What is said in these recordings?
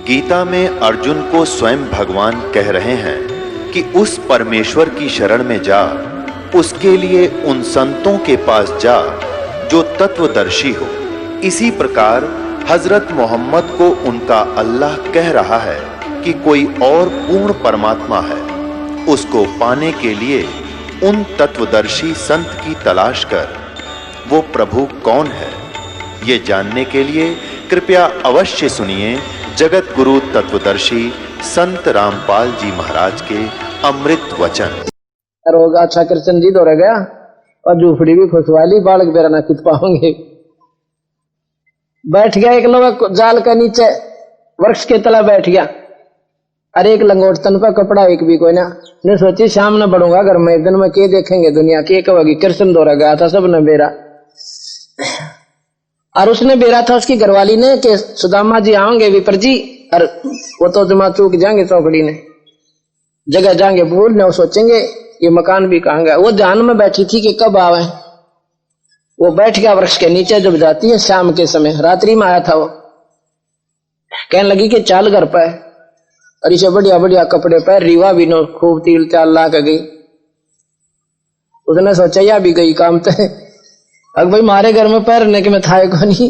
गीता में अर्जुन को स्वयं भगवान कह रहे हैं कि उस परमेश्वर की शरण में जा, उसके लिए उन संतों के पास जा जो तत्वदर्शी हो। इसी प्रकार हजरत मोहम्मद को उनका अल्लाह कह रहा है कि कोई और पूर्ण परमात्मा है, उसको पाने के लिए उन तत्वदर्शी संत की तलाश कर। वो प्रभु कौन है, ये जानने के लिए कृपया अवश्य सुनिए जगत गुरु तत्वदर्शी संत रामपाल जी महाराज के अमृत वचन। होगा अच्छा कृष्ण जी तो रह गया और झूपड़ी भी खुशवाली, बालक बेरा ना कुछ पाओगे। बैठ गया एक लोग जाल के नीचे वृक्ष के तला बैठ गया, अरे एक लंगोट तन पर कपड़ा एक भी कोई ना। ने सोची शाम न बढ़ूंगा घर में, एक दिन में के देखेंगे दुनिया के कहोगी कृष्ण दौरा गया था सब ने बेरा। और उसने बेरा था उसकी घरवाली ने कि सुदामा जी आओगे विपर जी, और वो तो जमा चूक जाएंगे चौकड़ी ने जगह जाएंगे भूल ने, वो सोचेंगे ये मकान भी कहाँ गया। वो ध्यान में बैठी थी कि कब आवे। वो बैठ गया वृक्ष के नीचे, जब जाती है शाम के समय, रात्रि में आया था वो, कहने लगी कि चाल घर पे, और इसे बढ़िया बढ़िया कपड़े पहन रीवा भी नो खूब तिल चाल ला के गई। उसने सोचा या भी गई काम तो अब भाई मारे घर में पैरने के में था को नहीं,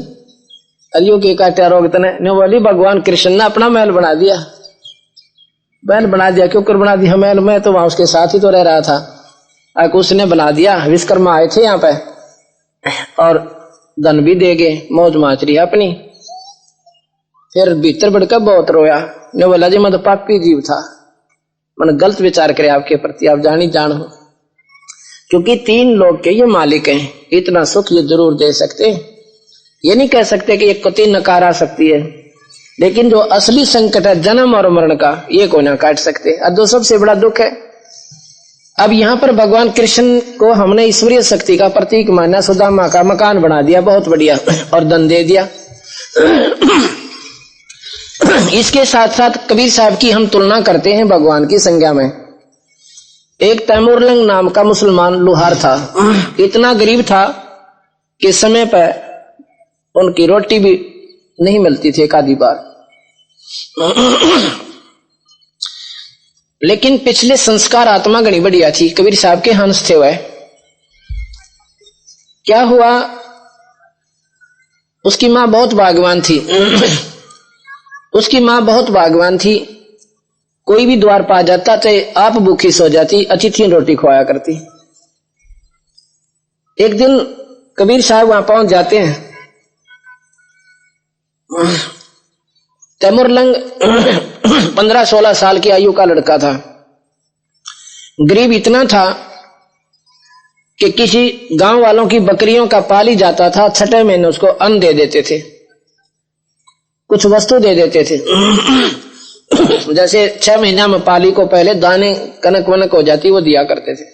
अलियो के काटा रोग तने ने बोली भगवान कृष्ण ने अपना महल बना दिया। महल बना दिया क्यों कर बना दिया महल, में तो वहां उसके साथ ही तो रह रहा था, आके उसने बना दिया। विश्वकर्मा आए थे यहाँ पे और धन भी दे गए, मौज माच रही अपनी। फिर भीतर बढ़कर बहुत रोया, ने बोला जी मैं तो पापी जीव था, मैंने गलत विचार करे आपके प्रति, आप जानी जान हो, क्योंकि 3 लोग के ये मालिक हैं, इतना सुख ये जरूर दे सकते। ये नहीं कह सकते कि ये कति नकार आ सकती है, लेकिन जो असली संकट है जन्म और मरण का, ये कोई ना काट सकते। और जो सबसे बड़ा दुख है, अब यहाँ पर भगवान कृष्ण को हमने ईश्वरीय शक्ति का प्रतीक माना, सुदामा का मकान बना दिया बहुत बढ़िया और धन दे दिया। इसके साथ साथ कबीर साहब की हम तुलना करते हैं भगवान की संज्ञा में। एक तैमूरलंग नाम का मुसलमान लुहार था, इतना गरीब था कि समय पर उनकी रोटी भी नहीं मिलती थी एक आधी बार। लेकिन पिछले संस्कार आत्मा घनी बढ़िया थी, कबीर साहब के हंस थे वह। क्या हुआ, उसकी मां बहुत भाग्यवान थी। उसकी मां बहुत भाग्यवान थी, कोई भी द्वार पा जाता तो आप भूखी सो जाती, अतिथि रोटी खवाया करती। एक दिन कबीर साहब वहां पहुंच जाते हैं। तैमूरलंग 15-16 साल की आयु का लड़का था, गरीब इतना था कि किसी गांव वालों की बकरियों का पाली जाता था, 6 महीने उसको अन्न दे देते थे, कुछ वस्तु दे देते थे। जैसे 6 महीना में पाली को पहले दाने कनक वनक हो जाती, वो दिया करते थे।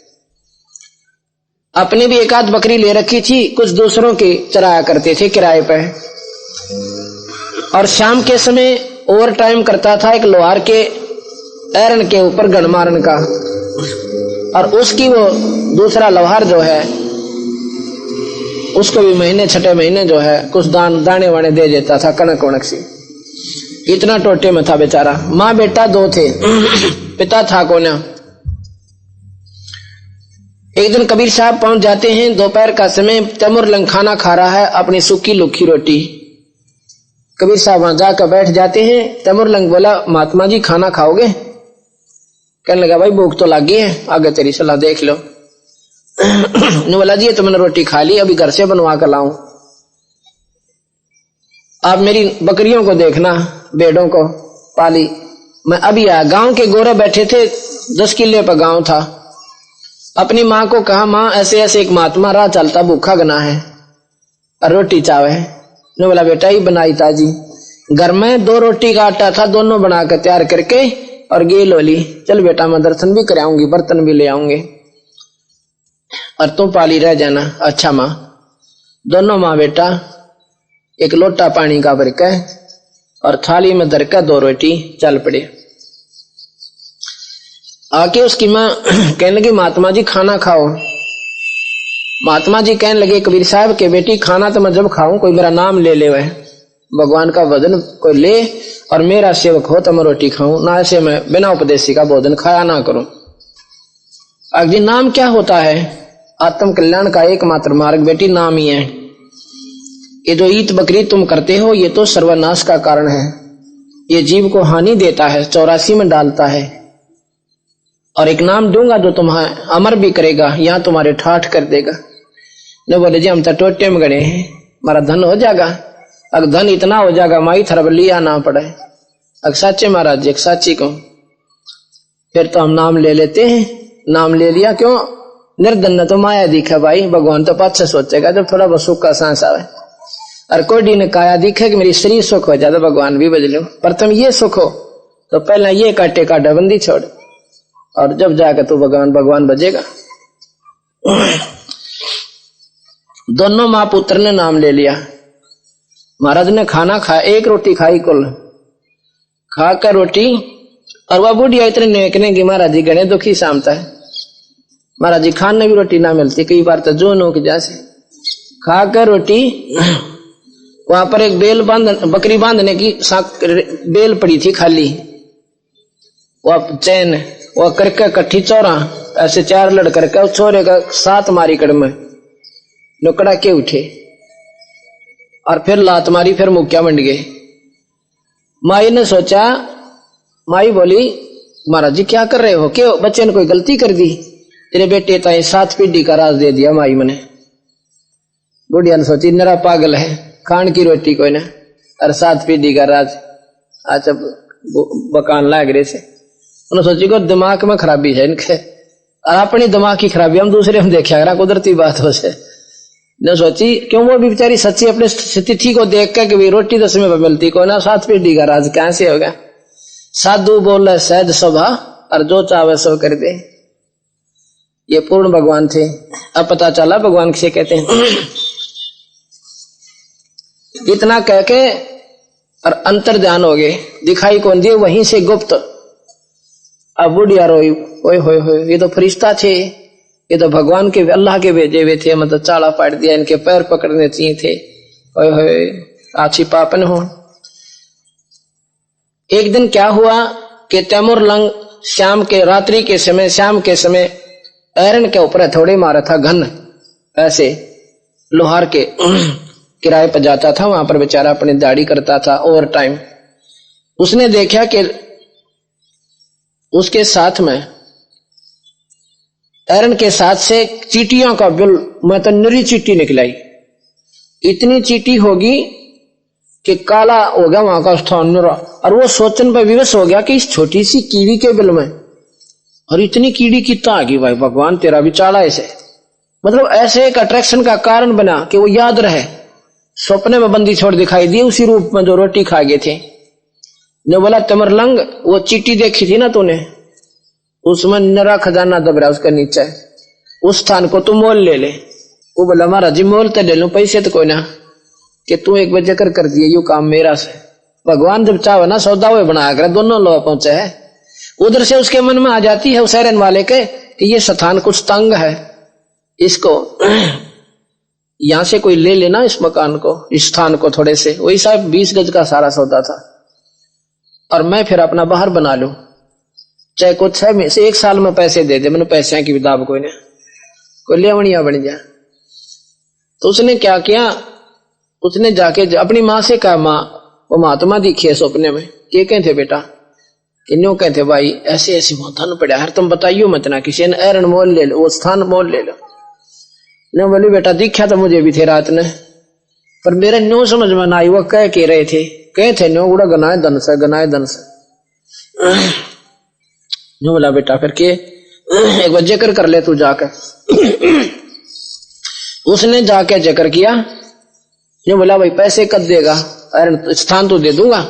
अपनी भी एक आध बकरी ले रखी थी, कुछ दूसरों की चराया करते थे किराए पे। और शाम के समय ओवर टाइम करता था एक लोहार के एरन के ऊपर गण मारन का, और उसकी वो दूसरा लोहार जो है उसको भी महीने 6 महीने जो है कुछ दाने वाने दे देता था, कनक वनक सी। इतना टोटे में था बेचारा। माँ बेटा 2 थे, पिता था कोना। एक दिन कबीर साहब पहुंच जाते हैं, दोपहर का समय, तैमूरलंग खाना खा रहा है अपनी सूखी लुखी रोटी। कबीर साहब वहां जाकर बैठ जाते हैं। तैमूरलंग बोला महात्मा जी खाना खाओगे? कहने लगा भाई भूख तो लगी है, आगे तेरी सलाह देख लो। ने बोला जी तो मैंने रोटी खा ली, अभी घर से बनवा कर लाऊं, आप मेरी बकरियों को देखना, भेड़ों को पाली। मैं अभी आया, गांव के गोरे बैठे थे, 10 किले पर गांव था। अपनी माँ को कहा माँ ऐसे ऐसे एक महात्मा राह चलता भूखा गना है और रोटी चावे है। ने बोला बेटा ही बनाई ताजी, घर में 2 रोटी का आटा था, दोनों बनाकर तैयार करके और गेल होली, चल बेटा मैं दर्शन भी कराऊंगी, बर्तन भी ले आऊंगे और तुम पाली रह जाना। अच्छा माँ। दोनों माँ बेटा एक लोटा पानी का भर के और थाली में धर के 2 रोटी चल पड़े। आके उसकी माँ कहने लगी महात्मा जी खाना खाओ। महात्मा जी कहने लगे कबीर साहब के बेटी खाना तो मैं जब खाऊं कोई मेरा नाम ले ले, वह भगवान का भजन कोई ले और मेरा सेवक हो तो मैं रोटी खाऊं, ना ऐसे मैं बिना उपदेशी का भोजन खाया ना करूं। अगली नाम क्या होता है? आत्म कल्याण का एकमात्र मार्ग बेटी नाम ही है। ये जो ईद बकरी तुम करते हो ये तो सर्वनाश का कारण है, ये जीव को हानि देता है, 84 में डालता है। और एक नाम दूंगा जो तुम्हें अमर भी करेगा, यहाँ तुम्हारे ठाठ कर देगा। न बोले जी हम तो टोटे में गए हैं, हमारा धन हो जाएगा। अगर धन इतना हो जाएगा माई थरब लिया ना पड़े। अगर सच्चे महाराज जी, एक साची को फिर तो हम नाम ले लेते हैं। नाम ले लिया क्यों? निर्धन ने तो माया दिखा भाई, भगवान तो पाछे सोचेगा जब थोड़ा बहुत सुख का सांस आवे। और कोडी ने काया दिखे कि मेरी शरीर सुख हो जाता, भगवान भी बज लो। प्रथम ये सुख हो तो पहले ये काटे का डबंदी छोड़, और जब जाकर तू भगवान भगवान बजेगा। दोनों माँ पुत्र ने नाम ले लिया। महाराज ने खाना खाया, एक रोटी खाई कुल, खाकर रोटी। और वह बुढ़िया इतने नेकने की महाराज जी गणे दुखी शामता है। महाराज जी खाने भी रोटी ना मिलती, कई बार तो जो नो की जैसे खाकर रोटी। वहां पर एक बकरी बांधने की बेल पड़ी थी खाली, वह चैन वह करके कट्ठी चौरा ऐसे 4 लड़ करके छोरे का 7 मारी कड़ में नुकड़ा के उठे, और फिर लात मारी, फिर मुक्या मंड गए। माई ने सोचा, माई बोली महाराज जी क्या कर रहे हो, क्यों बच्चे ने कोई गलती कर दी? तेरे बेटे ताई 7 पीढ़ी का राज दे दिया माई मैंने। बुढ़िया ने सोची नरा पागल है, खान की रोटी कोई ना, और 7 पीढ़ी का राज अच्छा बकान लाग रहे से। उन्होंने सोची को दिमाग में खराबी है इनके, और अपनी दिमाग की खराबी हम दूसरे में देखा करा, कुदरती बात हो से। ने सोची क्यों वो भी बेचारी सच्ची अपने स्थिति को देख कर कि रोटी तो समय पर मिलती को ना, 7 पीढ़ी का राज कैसे होगा। साधु बोले सहज सभा, और जो चाहे सो कर दे। ये पूर्ण भगवान थे। अब पता चला भगवान किसे कहते हैं। इतना कह के और अंतर ध्यान हो गए, दिखाई कौन दिए, वहीं से गुप्त। अब बुढ़िया रोई, ओए होए होए, ये तो फरिश्ता थे, ये तो भगवान के अल्लाह के भेजे हुए थे, मतलब चाला पाट दिया, इनके पैर पकड़ने चाहिए थे। ओए होए आछी पापन हो। एक दिन क्या हुआ कि तैमूर लंग रात्रि के समय, शाम के समय ऐरन के ऊपर थोड़े मारा था घन, ऐसे लोहार के किराए पर जाता था, वहां पर बेचारा अपनी दाढ़ी करता था ओवर टाइम। उसने देखा कि उसके साथ में ऐरन के साथ से चीटियों का बिल, मैं तो नरी चीटी निकलाई, इतनी चीटी होगी कि काला हो गया वहां का स्थान नरा। और वो सोचने पर विवश हो गया कि इस छोटी सी कीड़ी के बिल में और इतनी कीड़ी कितना आ गई, भाई भगवान तेरा भी चाड़ा ऐसे। मतलब ऐसे एक अट्रैक्शन का कारण बना कि वो याद रहे। सपने में बंदी छोड़ दिखाई दी उसी रूप में जो रोटी खा गए थे। जो बोला तमरलंग वो चीटी देखी थी ना तूने, उसमें नरा खजाना दब रहा उसका नीचे, उस स्थान को तू मोल ले ले। वो बोला महाराज जी मोल तो ले लूं, पैसे तो कोई ना, कि तू एक बजे कर दिए यू काम मेरा से। भगवान जब चाहे ना सौदा हुए बना कर दोनों लोग पहुंचे है। उधर से उसके मन में आ जाती है उस ऐरन वाले के कि ये स्थान कुछ तंग है, इसको यहां से कोई ले लेना, इस मकान को, इस स्थान को थोड़े से। वही साहब 20 गज का सारा सौदा था, और मैं फिर अपना बाहर बना लूं, चाहे कुछ 6 में से 1 साल में पैसे दे दे, मैंने पैसे की किताब कोई ने कोई लेवनिया बन जा। तो उसने क्या किया, उसने जाके अपनी माँ से कहा, माँ वो महात्मा दिखी है सपने में, ये कहते बेटा, इन कहते भाई ऐसे ऐसे धन पड़ा है, तुम बताइयो मत ना किसी ने, ऐरन मोल ले लो, वो स्थान मोल ले लो। ने बोली बेटा दिखा तो मुझे भी थे रात ने, पर मेरे न्यो समझ में ना आई, वो कह के रहे थे, कहे थे न्यो गुड़ा गनाए धन से, गनाए धन से। न्यो बोला बेटा फिर के एक बार जिक्र कर ले तू जाकर। उसने जाके जिक्र किया। न्यो बोला भाई पैसे कब देगा, ऐरन स्थान तो दे दूंगा,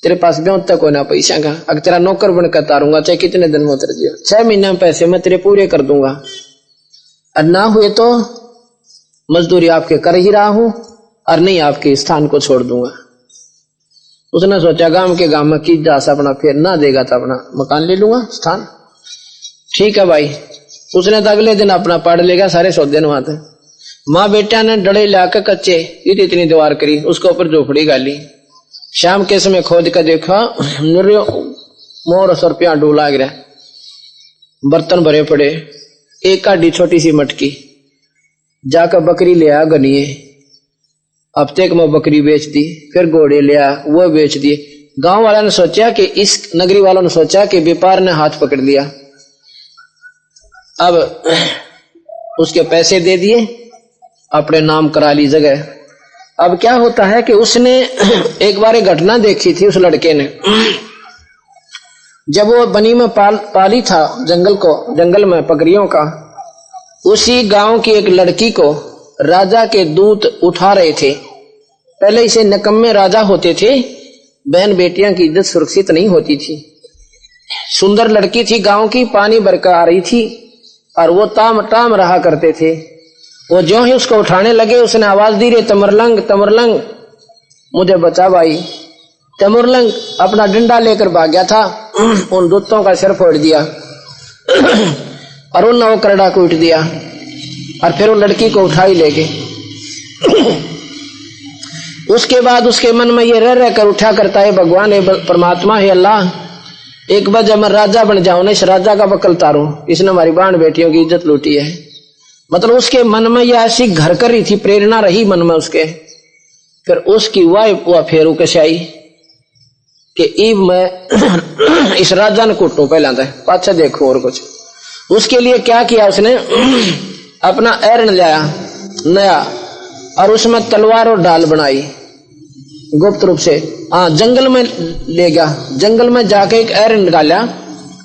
तेरे पास ब्यों तक होना पैसा का, अगर तेरा नौकर बनकर तारूंगा, चाहे कितने दिन में उतर दिया, 6 महीने में पैसे मैं तेरे पूरे कर दूंगा, और ना हुए तो मजदूरी आपके कर ही रहा हूं, और नहीं आपके स्थान को छोड़ दूंगा। उसने सोचा गांव के गांव में की जा अपना, फिर ना देगा तो अपना मकान ले लूंगा, स्थान। ठीक है भाई। उसने तो अगले दिन अपना पढ़ लेगा सारे सौदे वहां थे। माँ बेटा ने डड़े लाकर कच्चे इतनी दीवार करी, उसके ऊपर झोपड़ी गाली, शाम के समय खोद कर देखा, मोर सरपिया डूला गिरा, बर्तन भरे पड़े, एक काटी छोटी सी मटकी, जाकर बकरी ले आ गनिए, हफ्ते में बकरी बेच दी, फिर घोड़े ले आ वो बेच दिए। गांव वालों ने सोचा कि इस नगरी वालों ने सोचा कि व्यापार ने हाथ पकड़ लिया, अब उसके पैसे दे दिए, अपने नाम करा ली जगह। अब क्या होता है कि उसने एक बार एक घटना देखी थी उस लड़के ने, जब वो बनी में पाली था जंगल में बकरियों का, उसी गांव की एक लड़की को राजा के दूत उठा रहे थे। पहले इसे निकम्मे राजा होते थे, बहन बेटियां की इज्जत सुरक्षित नहीं होती थी। सुंदर लड़की थी गांव की, पानी भरकर आ रही थी और वो ताम ताम रहा करते थे। वो जो ही उसको उठाने लगे उसने आवाज दी, रे तमरलंग तमरलंग मुझे बचा भाई। तमरलंग अपना डंडा लेकर भाग गया था, उन दूतों का सिर फोड़ दिया और उन वो करड़ा कूट दिया और फिर वो लड़की को उठा ही ले गए। उसके बाद उसके मन में ये रह कर उठा करता है, भगवान है परमात्मा है अल्लाह, एक बार जब मैं राजा बन जाऊं ना, इस राजा का वकल तारूं, इसने हमारी बहन बेटियों की इज्जत लूटी है। मतलब उसके मन में यह ऐसी घर कर रही थी, प्रेरणा रही मन में उसके। फिर उसकी वाह फेरू कैसे आई कि ईब मैं इस राजा ने कुटू पहला था, पाछा देखो और कुछ। उसके लिए क्या किया उसने, अपना एरन लाया नया और उसमें तलवार और ढाल बनाई गुप्त रूप से। जंगल में ले गया, जंगल में जाके एक एरन निकाला,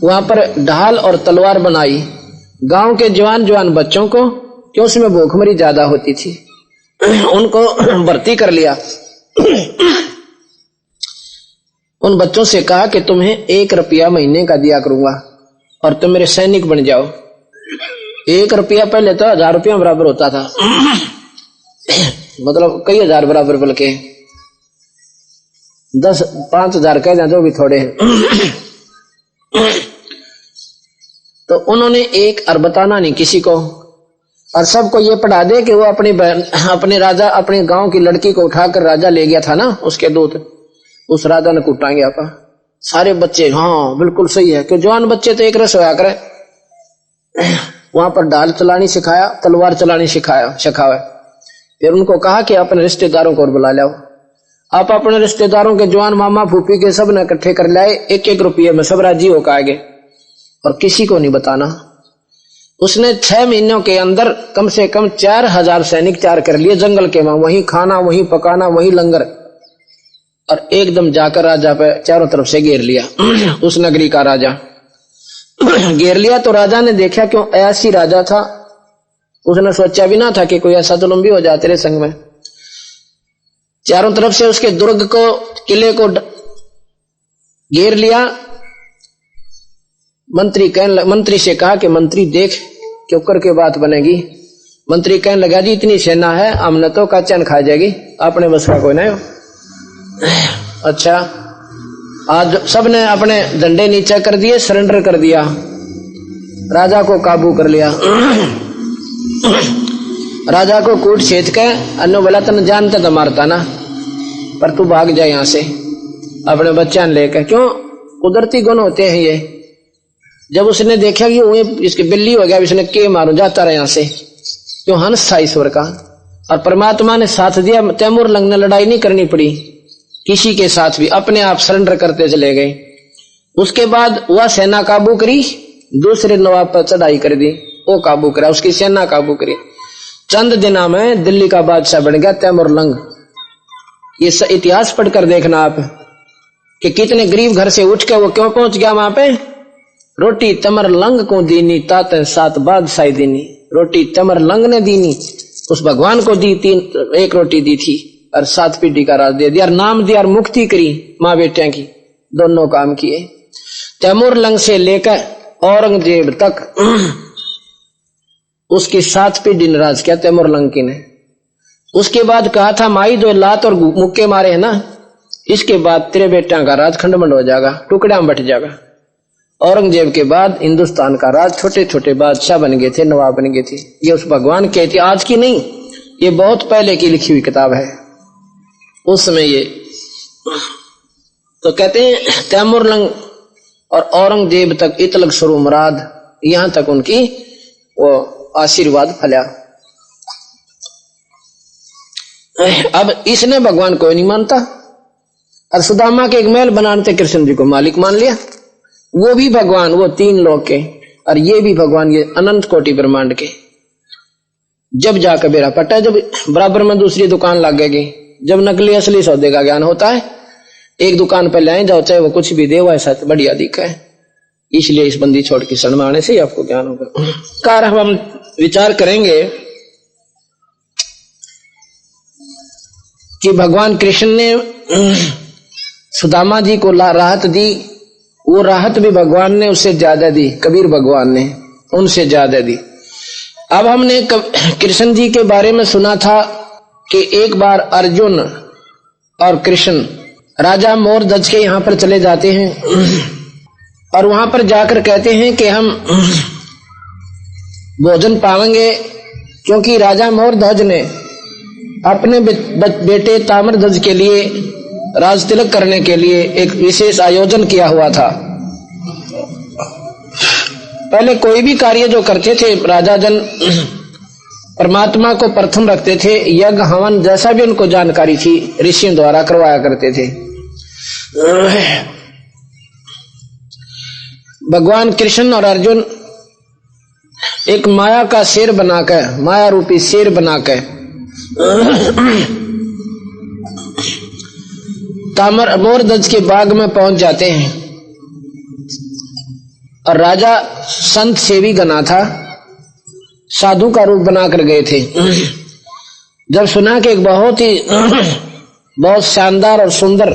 वहां पर ढाल और तलवार बनाई। गांव के जवान बच्चों को, क्यों उसमें भूखमरी ज्यादा होती थी, उनको भर्ती कर लिया। उन बच्चों से कहा कि तुम्हें 1 रुपया महीने का दिया करूंगा और तुम मेरे सैनिक बन जाओ। 1 रुपया पहले तो 1000 रुपया बराबर होता था, मतलब कई हजार बराबर, बल्कि 5,000 कह जाए तो भी थोड़े हैं। तो उन्होंने एक और बताना नहीं किसी को, और सबको ये पढ़ा दे कि वो अपने राजा, अपने गांव की लड़की को उठाकर राजा ले गया था ना उसके दूत, उस राजा ने कुटाएंगे आपा। सारे बच्चे हाँ बिल्कुल सही है, क्यों जवान बच्चे तो एक रस होया करे। वहां पर ढाल चलानी सिखाया, तलवार चलानी सिखाया। फिर उनको कहा कि अपने रिश्तेदारों को और बुला लाओ। आप अपने रिश्तेदारों के जवान मामा फूफी के सब ने इकट्ठे कर लाए, 1-1 रुपये में सब राजी होकर आगे, और किसी को नहीं बताना। उसने 6 महीनों के अंदर कम से कम 4000 सैनिक तैयार कर लिए जंगल के वहां, वहीं खाना, वहीं पकाना, वहीं लंगर, और एकदम जाकर राजा पे चारों तरफ से घेर लिया। उस नगरी का राजा घेर लिया। तो राजा ने देखा क्यों ऐसी राजा था, उसने सोचा भी ना था कि कोई ऐसा जुल्म भी हो जाए तेरे संग में। चारों तरफ से उसके दुर्ग को, किले को घेर लिया। मंत्री से कहा कि मंत्री देख क्यों करके बात बनेगी। मंत्री कहने लगा जी इतनी सेना है, हमने तो का चैन खा जाएगी, अपने बस का कोई नहीं हो। अच्छा, आज सबने अपने डंडे नीचे कर दिए, सरेंडर कर दिया, राजा को काबू कर लिया। राजा को कूट छेद के अन्नो बोला तन जानता तो मारता ना, पर तू भाग जाए यहाँ से अपने बच्चा लेकर। क्यों, कुदरती गुण होते हैं ये। जब उसने देखा कि वो इसकी बिल्ली हो गया, इसने के मारू जाता रहा यहाँ से, क्यों हंस था ईश्वर का, और परमात्मा ने साथ दिया। तैमूर लंग ने लड़ाई नहीं करनी पड़ी किसी के साथ भी, अपने आप सरेंडर करते चले गए। उसके बाद वह सेना काबू करी, दूसरे नवाब पर चढ़ाई कर दी, वो काबू करा, उसकी सेना काबू करी। चंद दिनों में दिल्ली का बादशाह बन गया तैमूर लंग। ये इतिहास पढ़कर देखना आप कि कितने गरीब घर से उठ के वो क्यों पहुंच गया वहां पे। रोटी तमर लंग को दीनी तात 7 बादशाही दीनी। रोटी तमर लंग ने दीनी, उस भगवान को दी, 1 रोटी दी थी और 7 पीढ़ी का राज दे दिया, नाम दिया और मुक्ति करी माँ बेटिया की, दोनों काम किए। तैमूर लंग से लेकर औरंगजेब तक उसकी 7 पीढ़ी ने राज किया तैमूर लंग की ने। उसके बाद कहा था माई जो लात और मुक्के मारे है ना, इसके बाद तेरे बेटा का राज खंडमंड हो जाएगा, टुकड़ा में बट जाएगा। औरंगजेब के बाद हिंदुस्तान का राज छोटे छोटे बादशाह बन गए थे, नवाब बन गए थे। ये उस भगवान के थी, आज की नहीं, ये बहुत पहले की लिखी हुई किताब है। उस समय ये तो कहते हैं तैमुरलंग और औरंगजेब तक इतलक शुरू मुराद, यहां तक उनकी वो आशीर्वाद फला। अब इसने भगवान को नहीं मानता और सुदामा के एक महल बनाने कृष्ण जी को मालिक मान लिया। वो भी भगवान, वो 3 लोक के, और ये भी भगवान, ये अनंत कोटि ब्रह्मांड के। जब जाकर बेरा पटा, जब बराबर में दूसरी दुकान लगेगी, जब नकली असली सौदे का ज्ञान होता है, एक दुकान पर ले जाओ, चाहे वो कुछ भी दे, वो ऐसा बढ़िया दिखा है। इसलिए इस बंदी छोड़ के शरण में आने से ही आपको ज्ञान होगा। कार हम विचार करेंगे कि भगवान कृष्ण ने सुदामा जी को राहत दी, वो राहत भी भगवान ने उससे ज्यादा दी, कबीर भगवान ने उनसे ज्यादा दी। अब हमने कृष्ण जी के बारे में सुना था कि एक बार अर्जुन और कृष्ण राजा मोरध्वज के यहाँ पर चले जाते हैं और वहां पर जाकर कहते हैं कि हम भोजन पाएंगे, क्योंकि राजा मोरध्वज ने अपने बेटे ताम्रध्वज के लिए राज तिलक करने के लिए एक विशेष आयोजन किया हुआ था। पहले कोई भी कार्य जो करते थे राजा जन परमात्मा को प्रथम रखते थे, यज्ञ हवन जैसा भी उनको जानकारी थी ऋषियों द्वारा करवाया करते थे। भगवान कृष्ण और अर्जुन एक माया का शेर बनाकर, माया रूपी शेर बनाकर मोरध्वज के बाग में पहुंच जाते हैं और राजा संत सेवी गना था, साधु का रूप बनाकर गए थे। जब सुना कि एक बहुत शानदार और सुंदर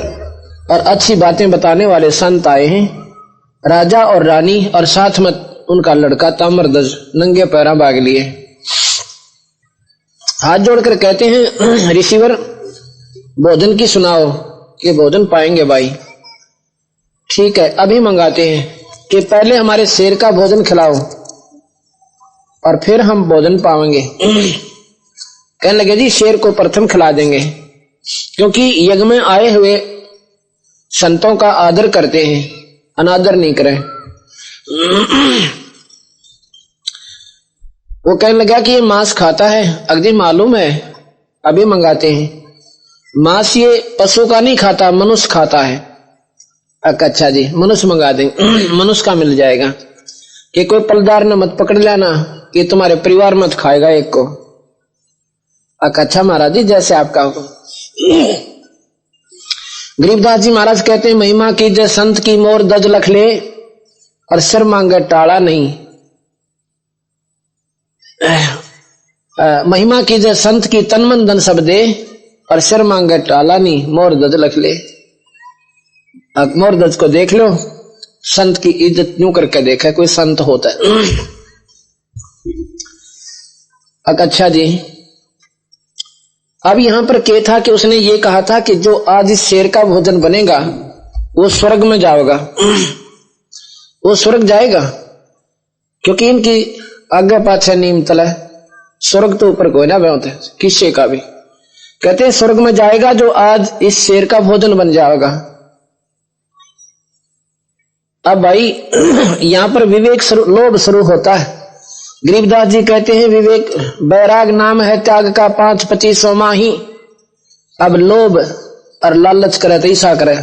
और अच्छी बातें बताने वाले संत आए हैं, राजा और रानी और साथ में उनका लड़का ताम्रध्वज नंगे पैरा भाग लिए। हाथ जोड़कर कहते हैं, ऋषिवर भोजन की सुनाओ कि भोजन पाएंगे भाई। ठीक है, अभी मंगाते हैं कि पहले हमारे शेर का भोजन खिलाओ और फिर हम भोजन पाएंगे। कहने लगे जी शेर को प्रथम खिला देंगे, क्योंकि यज्ञ में आए हुए संतों का आदर करते हैं, अनादर नहीं करें। वो कहने लगा कि ये मांस खाता है, अगदी मालूम है, अभी मंगाते हैं। मांस ये पशु का नहीं खाता, मनुष्य खाता है। अच्छा जी, मनुष्य मंगा देंगे, मनुष्य का मिल जाएगा। कि कोई पलदार ने मत पकड़ लेना कि तुम्हारे परिवार मत खाएगा एक को। अच्छा महाराज जी, जैसे आपका हुक्म। गरीबदास जी महाराज कहते हैं, महिमा की जय संत की मोर दज लख ले और सिर मांगे टाड़ा नहीं। महिमा की जय संत की तन मन धन सब दे और सिर मांगे टाला नहीं, मोर दज लख ले। मोर दज को देख लो, संत की इज्जत यूं करके देखा कोई संत होता है। अच्छा जी, अब यहां पर क्या था कि उसने ये कहा था कि जो आज इस शेर का भोजन बनेगा वो स्वर्ग में जाएगा, वो स्वर्ग जाएगा, क्योंकि इनकी आगे पाछे नीम तला, स्वर्ग तो ऊपर कोई ना होते किसी का भी। कहते हैं स्वर्ग में जाएगा जो आज इस शेर का भोजन बन जाएगा। अब भाई यहां पर विवेक लोभ शुरू होता है। गरीबदास जी कहते हैं, विवेक बैराग नाम है त्याग का 5-25 माही। अब लोभ और लालच करे तो ईसा करे।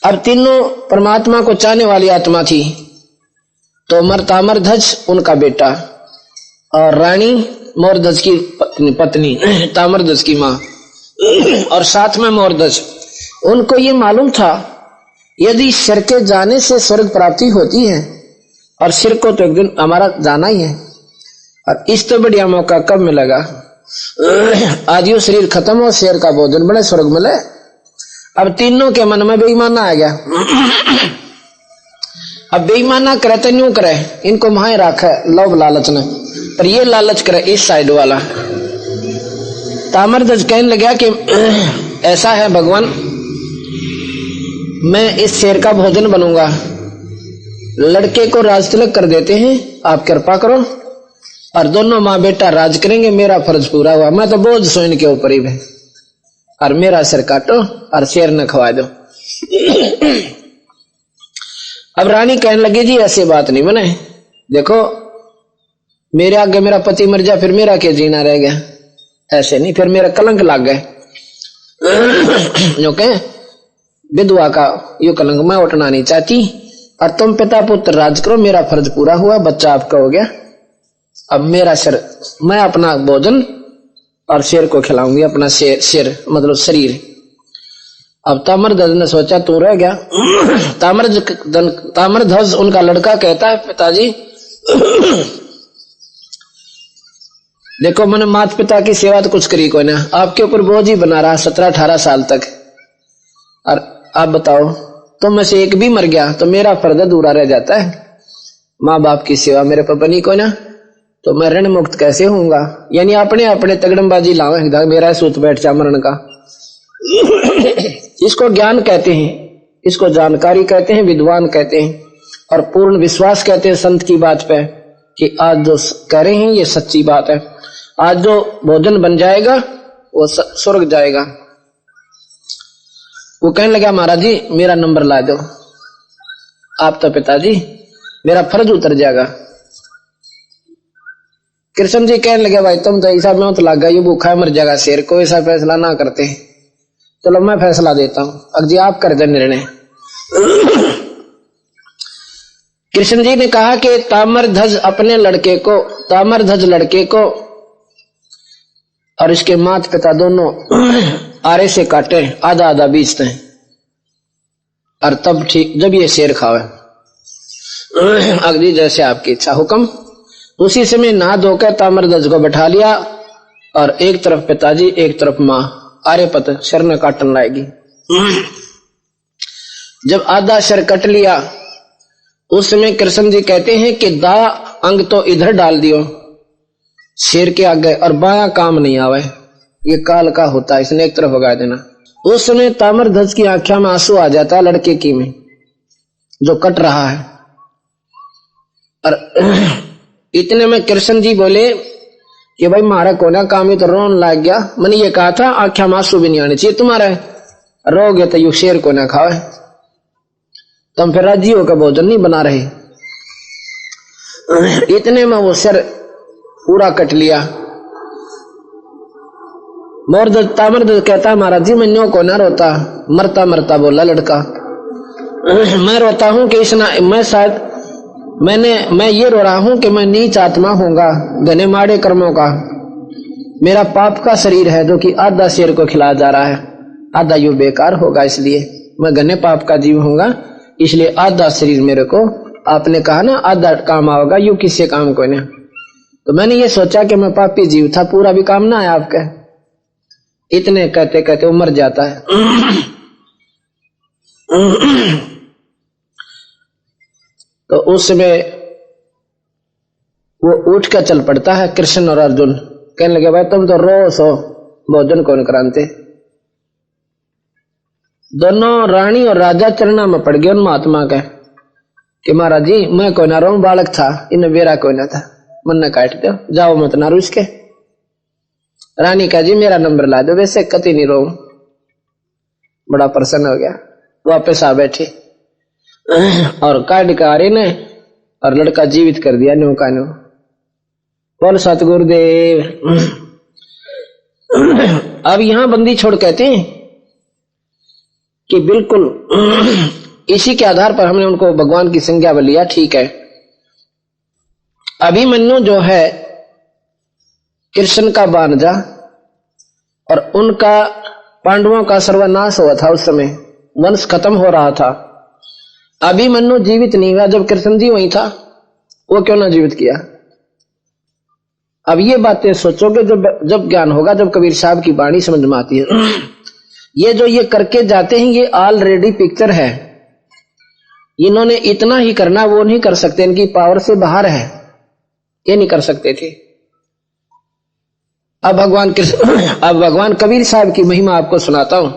अब तीनों परमात्मा को चाहने वाली आत्मा थी, तो ताम्रध्वज उनका बेटा और रानी मोरध्वज की पत्नी ताम्रध्वज की माँ और साथ में मोरध्वज। उनको ये मालूम था यदि सिर के जाने से स्वर्ग प्राप्ति होती है और सिर को तो एक दिन हमारा जाना ही है, और इस तो बढ़िया मौका कब मिलेगा? आज यो शरीर खत्म हो, शेर का भोजन बड़े स्वर्ग मिले। अब तीनों के मन में बेईमाना आ गया। अब बेईमाना करे तो न्यू करे, इनको माए रखा लोभ लालच ने, पर ये लालच करे इस साइड वाला। ताम्रध्वज कहने लगा कि ऐसा है भगवान, मैं इस शेर का भोजन बनूंगा, लड़के को राज तिलक कर देते हैं, आप कृपा करो, और दोनों माँ बेटा राज करेंगे, मेरा फर्ज पूरा हुआ, मैं तो बोझ सो इनके ऊपर ही है। और मेरा सिर काटो और शेर न खवा दो। अब रानी कहने लगी जी ऐसी बात नहीं बने, देखो मेरे आगे मेरा पति मर जाए फिर मेरा क्या जीना रह गया, ऐसे नहीं, फिर मेरा कलंक लग गए। जो कहे विधवा का यो कलंक मैं उठना नहीं चाहती, और तुम पिता पुत्र राज करो, मेरा फर्ज पूरा हुआ, बच्चा आपका हो गया। अब मेरा सिर, मैं अपना भोजन और शेर को खिलाऊंगी, अपना शेर मतलब शरीर। अब ताम्रध्वज ने सोचा तू रह गया। ताम्रध्वज उनका लड़का कहता है पिताजी देखो मैंने माता पिता की सेवा तो कुछ करी कोई ना, आपके ऊपर बोझ ही बना रहा 17-18 साल तक, और आप बताओ तुम में से एक भी मर गया तो मेरा फर्ज अधूरा रह जाता है। माँ बाप की सेवा मेरे पर बनी कोई ना, तो मैं ऋण मुक्त कैसे होऊंगा। यानी अपने अपने तगड़मबाजी लावे, मेरा सूत बैठ जा मरण का। इसको ज्ञान कहते हैं, इसको जानकारी कहते हैं, विद्वान कहते हैं, और पूर्ण विश्वास कहते हैं संत की बात पे कि आज जो कह रहे हैं ये सच्ची बात है। आज जो भोजन बन जाएगा वो स्वर्ग जाएगा। वो कहने लगा महाराज जी मेरा नंबर ला दो, आप तो पिताजी मेरा फर्ज उतर जाएगा। कृष्ण जी कहने लगे भाई तुम तो ऐसा में तो लग गया ये भूखा मर जाएगा शेर को, ऐसा फैसला ना करते, चलो मैं फैसला देता हूं, अब जी आप कर दे निर्णय। कृष्ण जी ने कहा कि ताम्रध्वज अपने लड़के को, ताम्रध्वज लड़के को और इसके माता पिता दोनों आरे से काटे, आधा आधा बीचते हैं, और तब ठीक जब ये शेर खावे अगली जैसे आपकी इच्छा हुक्म। उसी समय नहा धोकर ताम्रध्वज को बैठा लिया, और एक तरफ पिताजी एक तरफ माँ आर्यपत सिर ने काटन लाएगी। जब आधा सिर कट लिया उस समय कृष्ण जी कहते हैं कि दा अंग तो इधर डाल दियो शेर के आगे, और बाया काम नहीं आवे, ये काल का होता है, इसने एक तरफ भगा देना। उस समय ताम्रध्वज की आंखों में आंसू आ जाता है लड़के की में जो कट रहा है। और इतने में कृष्ण जी बोले कि भाई मारा कोना काम ही तो रोन लग गया, मैंने ये कहा था आंखों में आंसू भी नहीं आने चाहिए तुम्हारे, रोगे तो यू शेर को ना खाओ, तुम फिर राजी होकर भोजन नहीं बना रहे। इतने में वो सिर पूरा कट लिया। ताम्रध्वज कहता महाराज जी मैं को ना रोता, मरता मरता बोला लड़का, मैं रोता हूं कि मैं शायद मैं ये रो रहा हूं कि मैं नीच आत्मा होऊंगा, घने माड़े कर्मों का, मेरा पाप का शरीर है जो कि आधा शेर को खिलाया जा रहा है, आधा यू बेकार होगा, इसलिए मैं घने पाप का जीव होऊंगा, इसलिए आधा शरीर मेरे को, आपने कहा ना आधा काम आओगा, यू किससे काम को ना, तो मैंने ये सोचा कि मैं पापी जीव था, पूरा भी काम ना आया आपका। इतने कहते कहते वो मर जाता है। तो उस समय वो उठ कर चल पड़ता है। कृष्ण और अर्जुन कहने लगे भाई तुम तो रोज हो भोजन कौन कराते। दोनों रानी और राजा चरणा में पड़ गए उन महात्मा के कि महाराज जी मैं कोई ना रो, बालक था, इन्हें बेरा कोई ना था, मन न काट दो, जाओ मत ना रूस के। रानी कहा जी मेरा नंबर ला दो, वैसे कति नहीं रो। बड़ा प्रसन्न हो गया, वापस आ बैठे और काट का रहे ने और लड़का जीवित कर दिया न्यू का न्यू। बोल सतगुरुदेव। अब यहां बंदी छोड़ कहते हैं कि बिल्कुल इसी के आधार पर हमने उनको भगवान की संज्ञा में लिया, ठीक है। अभिमन्यु जो है कृष्ण का भांजा और उनका पांडवों का सर्वनाश हुआ था, उस समय वंश खत्म हो रहा था। अभिमन्यु जीवित नहीं हुआ जब कृष्ण जी वहीं था, वो क्यों ना जीवित किया। अब ये बातें सोचोगे जब ज्ञान होगा, जब कबीर साहब की वाणी समझ में आती है। ये जो ये करके जाते हैं ये ऑलरेडी पिक्चर है, इन्होंने इतना ही करना, वो नहीं कर सकते, इनकी पावर से बाहर है, ये नहीं कर सकते थे। अब भगवान कबीर साहब की महिमा आपको सुनाता हूं।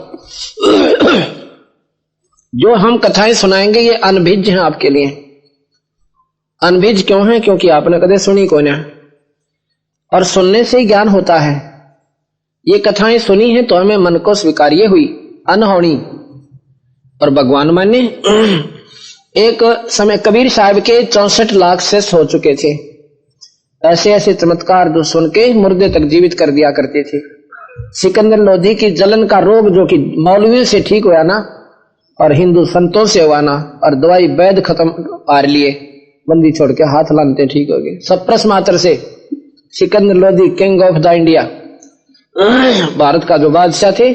जो हम कथाएं सुनाएंगे ये अनभिज्ञ हैं आपके लिए। अनभिज्ञ क्यों है? क्योंकि आपने कदे सुनी को ना, और सुनने से ही ज्ञान होता है। ये कथाएं सुनी हैं तो हमें मन को स्वीकार्य हुई, अनहोनी। और भगवान माने एक समय कबीर साहब के 64 लाख शेष हो चुके थे। ऐसे ऐसे चमत्कार जो सुन के मुर्दे तक जीवित कर दिया करते थे। सिकंदर लोधी की जलन का रोग जो कि मौलवियों से ठीक हुआ ना, और हिंदू संतों से हुआ ना, और दवाई वैद्य खत्म पार लिए, बंदी छोड़ के हाथ लानते ठीक हो गए सब प्रश्न मात्र से। Sikandar Lodhi king of the India, Bharat का जो बादशाह थे।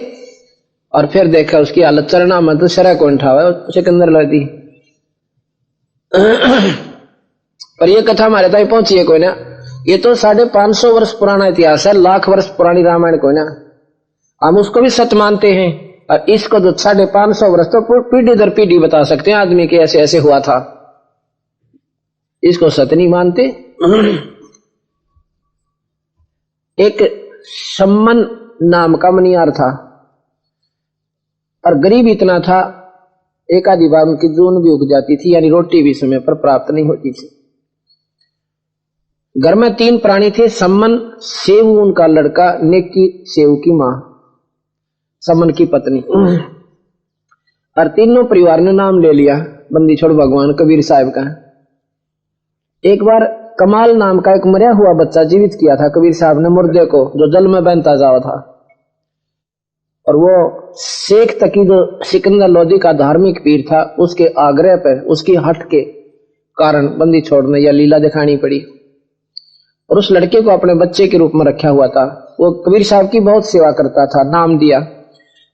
और फिर देखा उसकी हालत चरना में तो शरा कौन ठा हुआ सिकंदर लोधी। पर ये कथा हमारे तक पहुंची है कोई ना, ये तो 550 वर्ष पुराना इतिहास है, लाख वर्ष पुरानी रामायण कोई ना, हम उसको भी सत्य मानते हैं। और इसको जो 550 वर्ष तो पीढ़ी दर पीढ़ी बता सकते हैं आदमी के ऐसे ऐसे हुआ था, इसको सत्य नहीं मानते। एक सम्मन नाम का मनियार था, और गरीब इतना था एक आधी बार उनकी जून भी उग जाती थी, यानी रोटी भी समय पर प्राप्त नहीं होती थी। घर में 3 प्राणी थे, सम्मन, सेऊ उनका लड़का, नेकी सेऊ की मां, सम्मन की पत्नी। और तीनों परिवार ने नाम ले लिया बंदी छोड़ भगवान कबीर साहब का। एक बार कमाल नाम का एक मरा हुआ बच्चा जीवित किया था कबीर साहब ने, मुर्दे को, जो जल में बहता जावा था। और वो शेख तकी जो सिकंदर लोधी का धार्मिक पीर था, उसके आग्रह पर, उसकी हट के कारण बंदी छोड़ने या लीला दिखानी पड़ी। और उस लड़के को अपने बच्चे के रूप में रखा हुआ था। वो कबीर साहब की बहुत सेवा करता था, नाम दिया।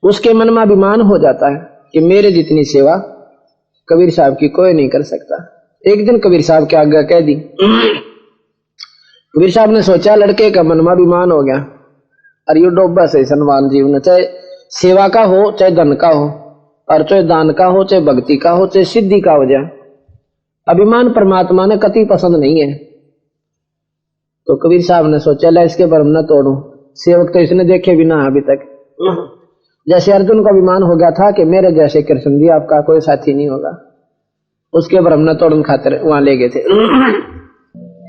उसके मन में अभिमान हो जाता है कि मेरे जितनी सेवा कबीर साहब की कोई नहीं कर सकता। एक दिन कबीर साहब के आगे कह दी। कबीर साहब ने सोचा लड़के का मन में अभिमान हो गया, और ये डोबा से सन्मान जीवन, चाहे सेवा का हो, चाहे धन का हो, और चाहे दान का हो, चाहे भक्ति का हो, चाहे सिद्धि का हो जाए, अभिमान परमात्मा ने कति पसंद नहीं है। तो कबीर साहब ने सोचा ला इसके भरम न तोड़ू, सेवक तो इसने देखे भी ना अभी तक। जैसे अर्जुन को अभिमान हो गया था कि मेरे जैसे कृष्ण जी आपका कोई साथी नहीं होगा, उसके भरम न तोड़न खातिर वहां ले गए थे।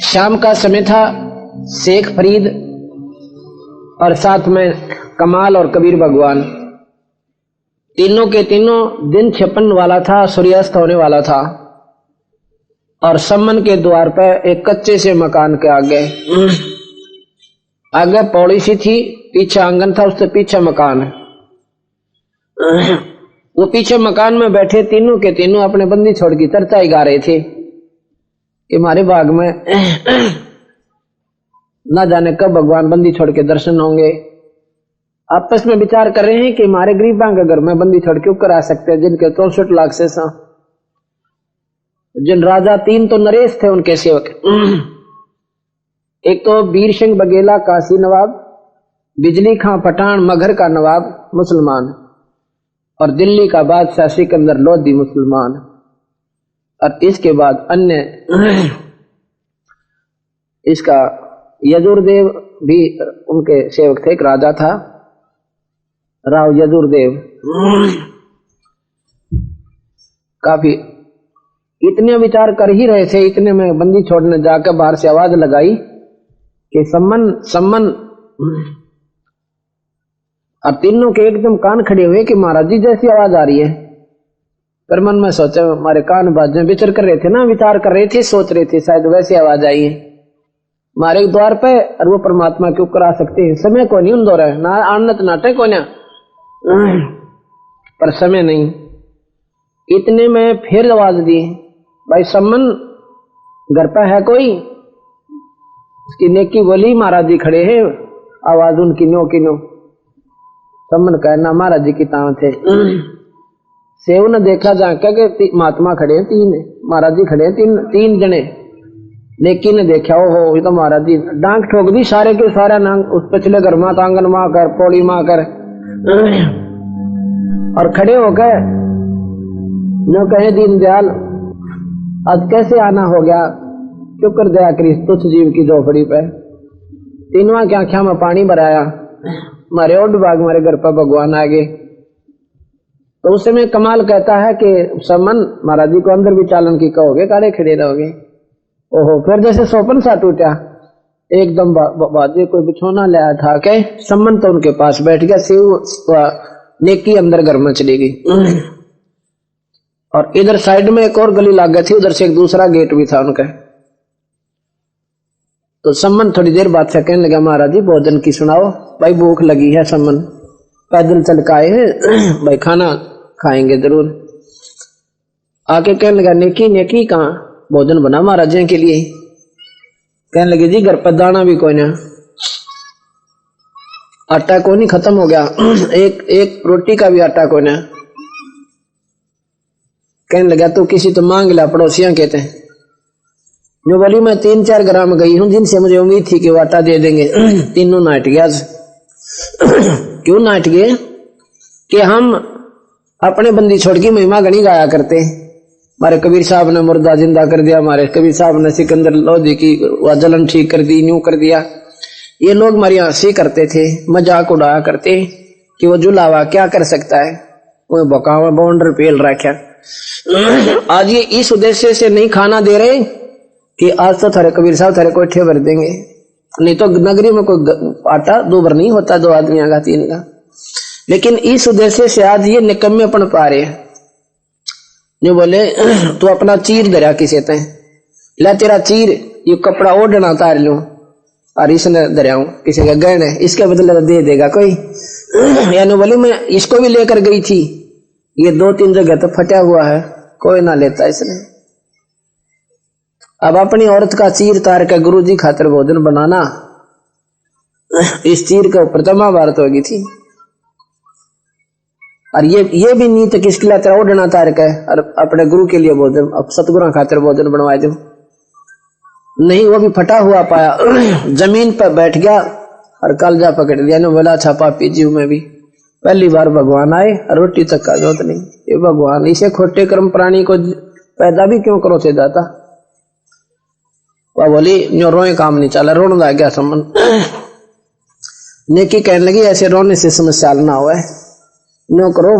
शाम का समय था, शेख फरीद और साथ में कमाल और कबीर भगवान, तीनों के तीनों दिन छिपन वाला था, सूर्यास्त होने वाला था। और सम्मन के द्वार पर एक कच्चे से मकान के आगे पौड़ी सी थी, पीछे आंगन था, उससे पीछे मकान। वो पीछे मकान में बैठे तीनों के तीनों अपने बंदी छोड़ की चर्चा ही गा रहे थे कि हमारे बाग में ना जाने कब भगवान बंदी छोड़ के दर्शन होंगे। आपस में विचार कर रहे हैं कि हमारे गरीबां के घर में बंदी छोड़ क्यों करा सकते हैं, जिनके 64 लाख से जिन राजा 3 तो नरेश थे उनके सेवक। एक तो वीर सिंह बघेला काशी नवाब, बिजली खां पठान मगहर का नवाब मुसलमान, और दिल्ली का बादशाह सिकंदर लोधी मुसलमान। और इसके बाद अन्य इसका यजुर्देव भी उनके सेवक थे, एक राजा था राव यजुर्देव। काफी इतने विचार कर ही रहे थे, इतने में बंदी छोड़ने जाकर बाहर से आवाज लगाई कि सम्मन सम्मन। और तीनों के एकदम कान खड़े हुए कि महाराज जी जैसी आवाज आ रही है। पर मन में सोचा हमारे कान बाज में विचार कर रहे थे ना, विचार कर रहे थे, सोच रहे थे शायद वैसी आवाज आई है हमारे द्वार पे, और वो परमात्मा क्यों करा सकते हैं। समय को नहीं उन दो रहे ना, आनत नाटक को ना, पर समय नहीं। इतने में फिर आवाज दी, भाई सम्मन घर पे है कोई? उसकी नेकी बोली महाराज जी खड़े हैं। आवाज उनकी नो की नो। सम्मन कहना महाराज जी की ताव थे। सेव ने देखा जाके कि महात्मा खड़े हैं 3, महाराज जी खड़े हैं 3 जने। लेकिन ने देखा ओहो ये तो महाराज जी, डांग ठोक दी सारे के सारा नांग उस पिछले घर माँ आंगन माँ कर पौड़ी माँ कर, और खड़े हो गए न कहे दीनदयाल आज कैसे आना हो गया, क्यों कर दया करी तुच्छ जीव की झोपड़ी पे। तीनों की आंखों में पानी भराया, मारे ओड बाग मारे घर पर भगवान आ गए। तो उस समय कमाल कहता है कि सम्मन महाराज जी को अंदर भी चालन की कहोगे, काले खड़े रहोगे। ओहो फिर जैसे सोपन सा टूटा, एकदम बाजे कोई बिछोना ले आया था के सम्मन तो उनके पास बैठ गया। नेकी अंदर घर में चली गई और इधर साइड में एक और गली लग गई थी, उधर से एक दूसरा गेट भी था उनका। तो सम्मन थोड़ी देर बाद से कहने लगा महाराज जी भोजन की सुनाओ। भाई भूख लगी है सम्मन, पैदल चल के आए हैं, भाई खाना खाएंगे जरूर। आके कहने लगा नेकी नेकी कहाँ, भोजन बना महाराज जी के लिए। कहने लगे जी घर पर दाना भी कोई ना, आटा को नहीं खत्म हो गया, एक रोटी का भी आटा को ना। कहने लगा तो किसी तो मांग ला, पड़ोसियां कहते हैं। जो बोली मैं 3-4 ग्राम गई हूं जिनसे मुझे उम्मीद थी कि वो आटा दे देंगे, तीनों नाट गया। क्यों नाट गए कि हम अपने बंदी छोड़ की महिमा गणी गाया करते। हमारे कबीर साहब ने मुर्दा जिंदा कर दिया, हमारे कबीर साहब ने सिकंदर लोधी की जलन ठीक कर दी, न्यू कर दिया। ये लोग हमारी हंसी करते थे, मजाक उड़ाया करते कि वो जुलावा क्या कर सकता है, वो बकावा बाउंडर पेल रखा। आज ये इस उद्देश्य से नहीं खाना दे रहे कि आज तो थारे कबीर साहब थारे कोठे भर देंगे, नहीं तो नगरी में कोई आटा 2 बार नहीं होता, 2 आदमियों का 3 का। लेकिन इस उद्देश्य से आज ये निकम्मेपन पा रहे हैं। जो बोले तू अपना चीर दरिया किसे ते ला, तेरा चीर ये कपड़ा ओढ़ना तार लूं और इसने दरिया किसी का गहने, इसके बदले तो दे देगा कोई। यानी बोले मैं इसको भी लेकर गई थी, ये 2-3 जगह तो फटा हुआ है, कोई ना लेता इसने। अब अपनी औरत का चीर तार का गुरु जी खातिर भोजन बनाना, इस चीर के ऊपर तो महाभारत होगी थी। और ये भी नहीं तो किसके लिए तेरा ओढ़ना तार का और अपने गुरु के लिए भोजन, अब सतगुरु खातिर भोजन बनवाए दो नहीं, वो भी फटा हुआ पाया। जमीन पर बैठ गया और कालजा पकड़ दिया ने बोला अच्छा पापी जीव में भी पहली बार भगवान आए, रोटी तक का जरूरत नहीं। ये भगवान इसे खोटे कर्म प्राणी को पैदा भी क्यों करो थे दाता। वह बोली जो रोए काम नहीं चला, रोने लग गया सम्मन। नेकी कहने लगी ऐसे रोने से समस्या ना हो, नो करो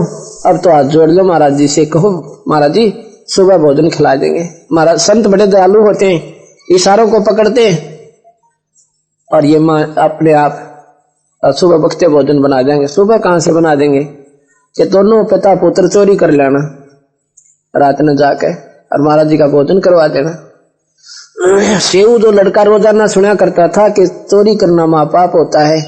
अब तो हाथ जोड़ लो महाराज जी से, कहो महाराज जी सुबह भोजन खिला देंगे। महाराज संत बड़े दयालु होते हैं, इशारों को पकड़ते हैं और ये अपने आप सुबह बख्ते भोजन बना देंगे। सुबह कहां से बना देंगे कि दोनों पिता पुत्र चोरी कर लेना रात में जाके और महाराज जी का भोजन करवा देना। सेऊ जो लड़का रोजाना सुना करता था कि चोरी करना महापाप होता है,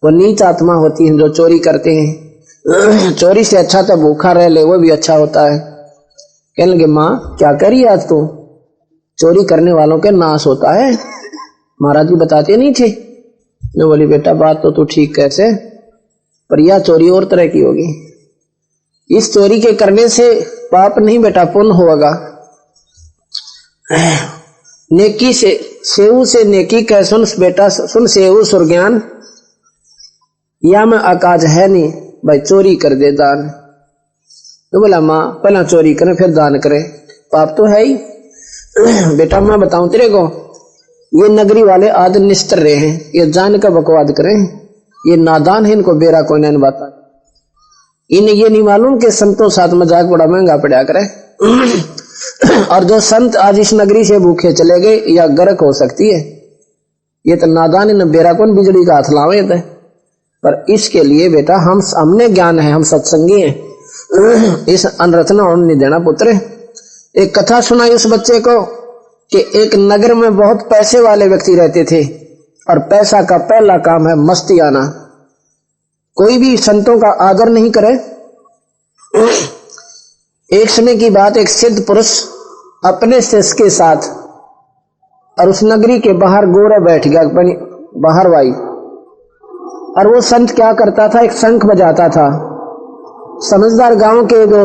वो नीच आत्मा होती है जो चोरी करते हैं। चोरी से अच्छा तो भूखा रह ले, वो भी अच्छा होता है। कहने लगे माँ क्या करी आज तू, चोरी करने वालों के नाश होता है, महाराज जी बताते नहीं थे। ने बोली बेटा बात तो तू ठीक कैसे, पर यह चोरी और तरह की होगी। इस चोरी के करने से पाप नहीं बेटा पुण्य होगा। नेकी से सेऊ से नेकी कह सुन बेटा, सुन सेऊ सुरज्ञान, या में आकाज है नहीं भाई चोरी कर दे दान। तो बोला माँ पहला चोरी करें फिर दान करें, पाप तो है ही। बेटा मैं बताऊं तेरे को, ये नगरी वाले आदि निस्तर रहे हैं, ये जान का बकवाद करें, ये नादान है, इनको बेरा कोई नहीं बाता। इन्हें ये नहीं मालूम कि संतों साथ मजाक बड़ा महंगा पड़ा करे। और जो संत आज इस नगरी से भूखे चले गए या गर्क हो सकती है, ये तो नादान है, न बेरा कौन बिजली का हाथ लावे थे। पर इसके लिए बेटा हमने ज्ञान है, हम सत्संगी हैं, इस अनरचना होने नहीं देना पुत्र। एक कथा सुनाई उस बच्चे को कि एक नगर में बहुत पैसे वाले व्यक्ति रहते थे और पैसा का पहला काम है मस्ती आना, कोई भी संतों का आदर नहीं करे। एक समय की बात, एक सिद्ध पुरुष अपने शिष्य के साथ और उस नगरी के बाहर गोरा बैठ गया बाहर वाई, और वो संत क्या करता था, एक शंख बजाता था। समझदार गांव के जो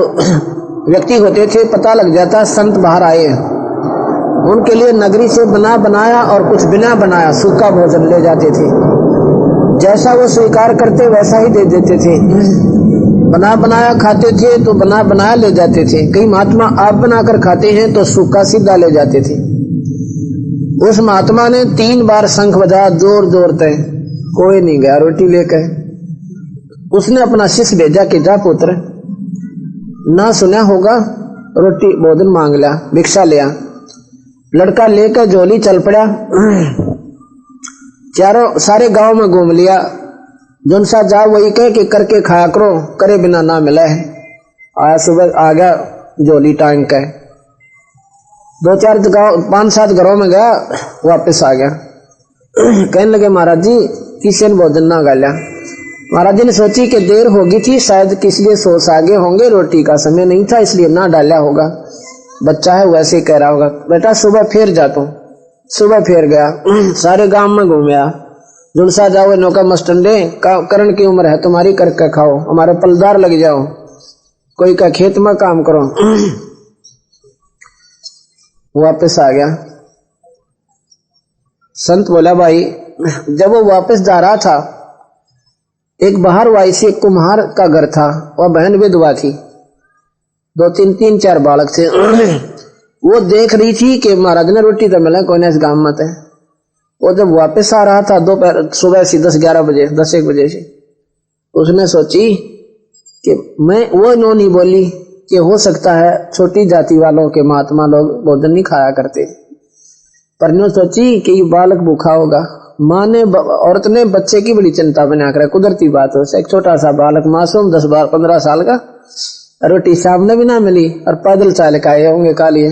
व्यक्ति होते थे पता लग जाता संत बाहर आए, उनके लिए नगरी से बना बनाया और कुछ बिना बनाया सूखा भोजन ले जाते थे। जैसा वो स्वीकार करते वैसा ही दे देते थे। बना बनाया खाते थे तो बना बनाया ले जाते थे। कई महात्मा आप बनाकर खाते हैं तो सूखा सीधा ले जाते थे। उस महात्मा ने 3 बार शंख बजाया जोर जोर तय, कोई नहीं गया रोटी लेकर। उसने अपना शिष्य भेजा कि जा पुत्र, ना सुना होगा, रोटी भोजन मांग लिया, भिक्षा लिया। लड़का लेकर झोली चल पड़ा। चारों सारे गांव में घूम लिया, जोन सा जाओ वही कहे कि करके खाया करो, करे बिना ना मिला है। आया सुबह आ गया झोली टांग के, 2-4 गाँव 5-7 घरों में गया, वापस आ गया। कहने लगे महाराज जी किसी ने भोजन ना गालिया। महाराज जी ने सोची कि देर होगी थी, शायद किस लिए सोच आगे होंगे, रोटी का समय नहीं था इसलिए ना डाला होगा, बच्चा है वैसे ही कह रहा होगा। बेटा सुबह फिर जाता हूँ। सुबह फिर गया, सारे गांव में घूमया, जुलसा जाओ नौका मस्टंडे, करण की उम्र है तुम्हारी, करके खाओ, हमारे पलदार लग जाओ, कोई का खेत में काम करो। वापस आ गया। संत बोला भाई, जब वो वापस जा रहा था, एक बाहर वाई से एक कुम्हार का घर था, वह बहन विधवा थी, 2-3-4 बालक थे। वो देख रही थी कि महाराज ने रोटी तो मिला कोई इस गांव में थे। वो जब वापस आ रहा था दोपहर सुबह से 10-11 बजे 10-1 बजे से, उसने सोची कि मैं वो नो नहीं बोली कि हो सकता है छोटी जाति वालों के महात्मा लोग भोजन नहीं खाया करते, पर नो सोची कि ये बालक भूखा होगा। माँ ने औरत ने बच्चे की बड़ी चिंता बना कर, कुदरती बात हो, एक छोटा सा बालक मासूम 10-15 साल का, रोटी सामने भी ना मिली और पैदल चाल के आए होंगे कालिए।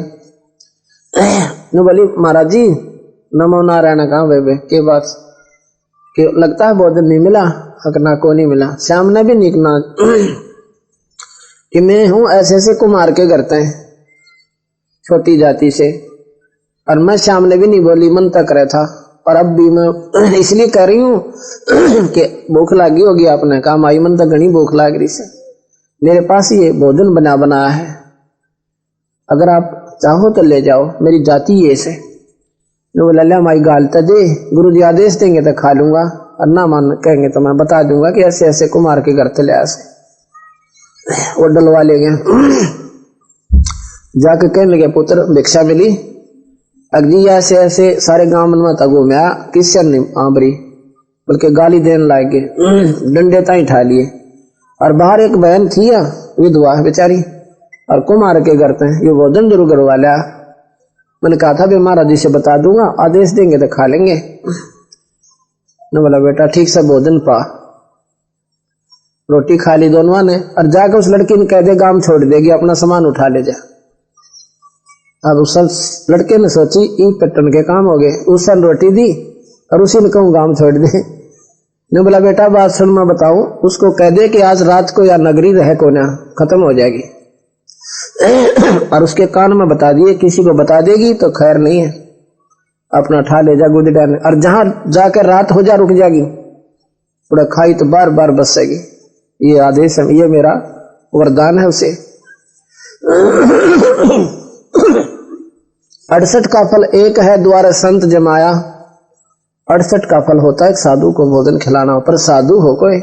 नो बोली महाराज जी नमो नारायण कहा बेबे के बात कि लगता है भोजन नहीं मिला, हकना को नहीं मिला, श्याम ने भी निकना कि मैं हूं ऐसे ऐसे कुमार के करते हैं छोटी जाति से, और मैं श्याम ने भी नहीं बोली, मन तक रहा था, और अब भी मैं इसलिए कह रही हूं कि भूख लगी होगी, आपने कहा माई मन तक घनी भूख लग रही से, मेरे पास ये भोजन बनाया है, अगर आप चाहो तो ले जाओ, मेरी जाति ये से। बोला ले माई गाल तो दे, गुरु जी आदेश देंगे तो खा लूंगा, और ना मान कहेंगे तो मैं बता दूंगा कि ऐसे ऐसे कुमार के घर ले ऐसे। वो डलवा ले गए, जाके कहने लगे पुत्र भिक्षा मिली, अगजी ऐसे ऐसे सारे गांव में तक घूमया, किसी नहीं आंबरी, बल्कि गाली देने लागे, डंडे ताई ठा लिए। और बाहर एक बहन थी विधवा बेचारी, और कुमार के घर पे ये भोजन जरूर करवा लिया। मैंने कहा था भी महाराज जी से बता दूंगा, आदेश देंगे तो खा लेंगे। ने बोला बेटा ठीक से भोजन पा, रोटी खा ली दोनों ने, और जाकर उस लड़की ने कह दे गांव छोड़ देगी, अपना सामान उठा ले जा। अब उस लड़के ने सोची ई पट्टन के काम हो गए, उस सन रोटी दी और उसी ने कहूँ गांव छोड़ दे। ने बोला बेटा बात सुन मैं बताऊं, उसको कह दे कि आज रात को या नगरी रहे को ना खत्म हो जाएगी, और उसके कान में बता दिए, किसी को बता देगी तो खैर नहीं है, अपना ठा ले जा गुदी डालने, और जहां जाकर रात हो जा रुक जाएगी, पूरा खाई तो बार बार बसेगी। ये आदेश है, ये मेरा वरदान है उसे। 68 का फल एक है द्वार संत जमाया, 68 का फल होता है साधु को भोजन खिलाना, पर साधु हो कोई।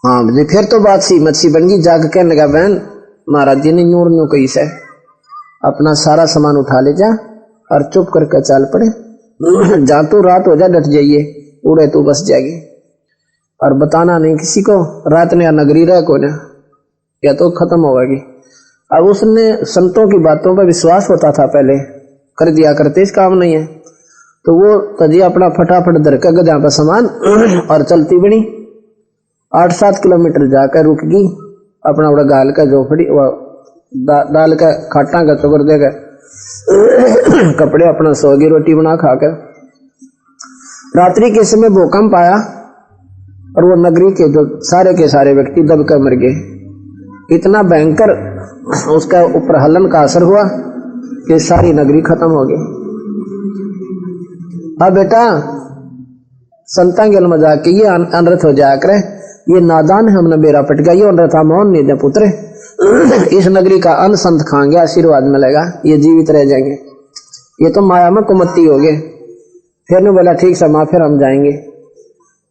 हाँ जी, फिर तो बात सी मच्छी बन गई। जाके कहने लगा बहन महाराज जी ने नूर न्यू कही से अपना सारा सामान उठा ले जा और चुप करके चल पड़े, जहां तू रात हो जा डट जाइए, उड़े तू बस जाएगी, और बताना नहीं किसी को, रात ने या नगरी रह को ना, या तो खत्म होगी। अब उसने संतों की बातों पर विश्वास होता था, पहले कर दिया करते, इस काम नहीं है, तो वो तजी अपना फटाफट धर कर गधा पर सामान और चलती बनी। 8-7 किलोमीटर जाकर रुक गई, अपना उड़ा गाल का झोपड़ी डाल का खाटा का चुकर देकर कपड़े अपना सोगी, रोटी बना खाकर। रात्रि के समय भूकंप आया और वो नगरी के जो सारे के सारे व्यक्ति दबकर मर गए। इतना भयंकर उसका ऊपर हलन का असर हुआ कि सारी नगरी खत्म हो गई। अब बेटा संता गल मजाक के ये अनर्थ हो जाया करे, ये नादान है, हमने बेरा पट गया, ये अनर्था मोहन नहीं दे पुत्र, इस नगरी का अन्न संत खाएंगे, आशीर्वाद मिलेगा, ये जीवित रह जाएंगे, ये तो माया में कुमत्ती हो गए। फिर ने बोला ठीक समा, फिर हम जाएंगे।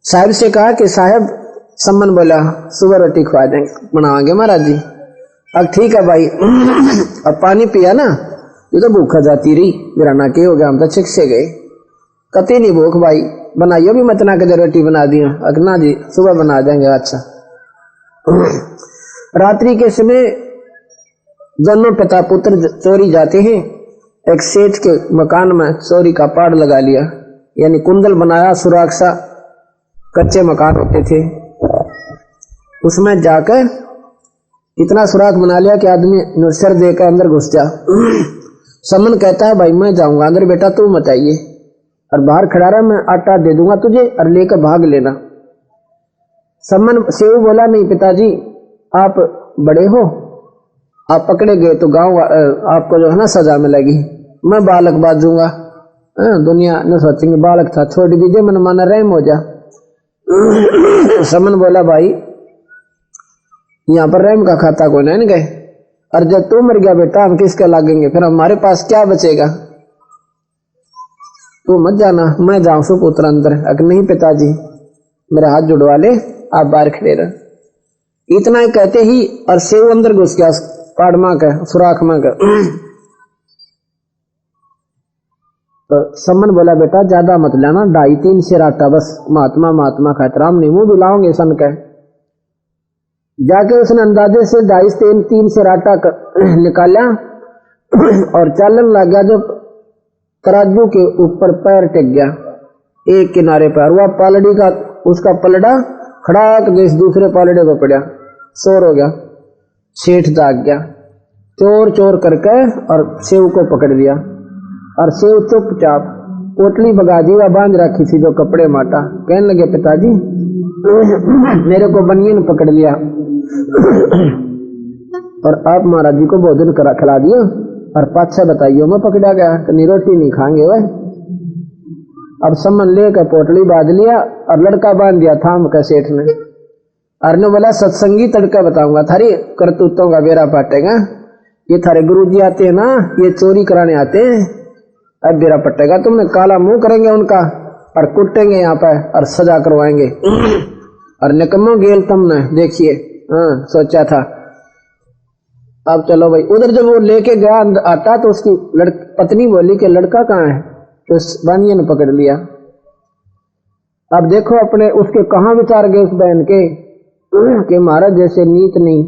साहब से कहा कि साहब सम्मन बोला सुबह रोटी खवा देंगे, बनाएंगे महाराज जी। अब ठीक है भाई। अब पानी पिया ना, ये तो भूखा जाती रही, मेरा ना के हो गया, हम तो छिक से गए, कति नहीं भूख भाई, बनाइयो भी मत ना के रोटी बना दी, अगना जी सुबह बना देंगे। अच्छा रात्रि के समय दोनों पिता पुत्र चोरी जाते हैं, एक सेठ के मकान में चोरी का पाड़ लगा लिया, यानी कुंडल बनाया, सुराग सा, कच्चे मकान होते थे, उसमें जाकर इतना सुराग बना लिया कि आदमी सिर देकर अंदर घुस जा। समन कहता है भाई मैं जाऊंगा अंदर, बेटा तू मत आइए, और बाहर खड़ा रहा, मैं आटा दे दूंगा तुझे और लेकर भाग लेना। समन सेव बोला नहीं पिताजी आप बड़े हो, आप पकड़े गए तो गांव आपको जो है ना सजा मिलेगी, मैं बालक बाजूंगा। दुनिया न सोचेंगे बालक था, छोड़ दीजिए, मन माना रहम हो जा। समन बोला भाई यहाँ पर रहम का खाता कोई नहीं गए, और जब तू मर गया बेटा हम किसके लागेंगे, फिर हमारे पास क्या बचेगा, तू मत जाना, मैं जाऊं सु पुत्र अंदर। अगर नहीं पिताजी मेरे हाथ जुड़वा ले, आप बाहर खड़े रहे। इतना ही कहते ही और सेव अंदर घुस गया पाड़मा का सुराख में का। तो समन बोला बेटा ज्यादा मत लेना, 2.5-3 शेर आटा बस, महात्मा महात्मा का एहतराम नहीं, मुंह बुलाओगे सन कह। जाके उसने अंदाजे से 2.5-3 शेर आटा निकाला और चालन लग गया। जब तराजू के ऊपर पैर टेक गया एक किनारे पर, वह पालड़ी का उसका पलड़ा खड़ाक देश दूसरे पालड़े पर पड़ा, शोर हो गया, सेठ जाग गया, चोर चोर करके और सेव को पकड़ लिया, और सेव चुपचाप पोटली भगा दी, वह बांध रखी थी जो कपड़े माटा। कहने लगे पिताजी मेरे को बनियन पकड़ लिया और आप महाराज जी को भोजन करा खिला दिया, और पाछा बताइयो मैं पकड़ा गया कि रोटी नहीं खाएंगे वह। अब समन लेकर पोटली बांध लिया और लड़का बांध दिया थाम का सेठ ने। अरने बोला सत्संगी तड़का बताऊंगा, थारी करतूतों का बेरा पाटेगा, ये थारे गुरुजी आते हैं ना, ये चोरी कराने आते हैं, अब बेरा पटेगा, तुमने काला मुंह करेंगे उनका और कुटेंगे यहाँ पर और सजा करवाएंगे। और निकम्मो गेल तुमने, देखिए हाँ सोचा था। अब चलो भाई, उधर जब वो लेके गया आटा तो उसकी पत्नी बोली कि लड़का कहाँ है, तो उस बानिया ने पकड़ लिया। अब देखो अपने उसके कहाँ विचार गए उस बहन के कि महाराज जैसे नीत नहीं,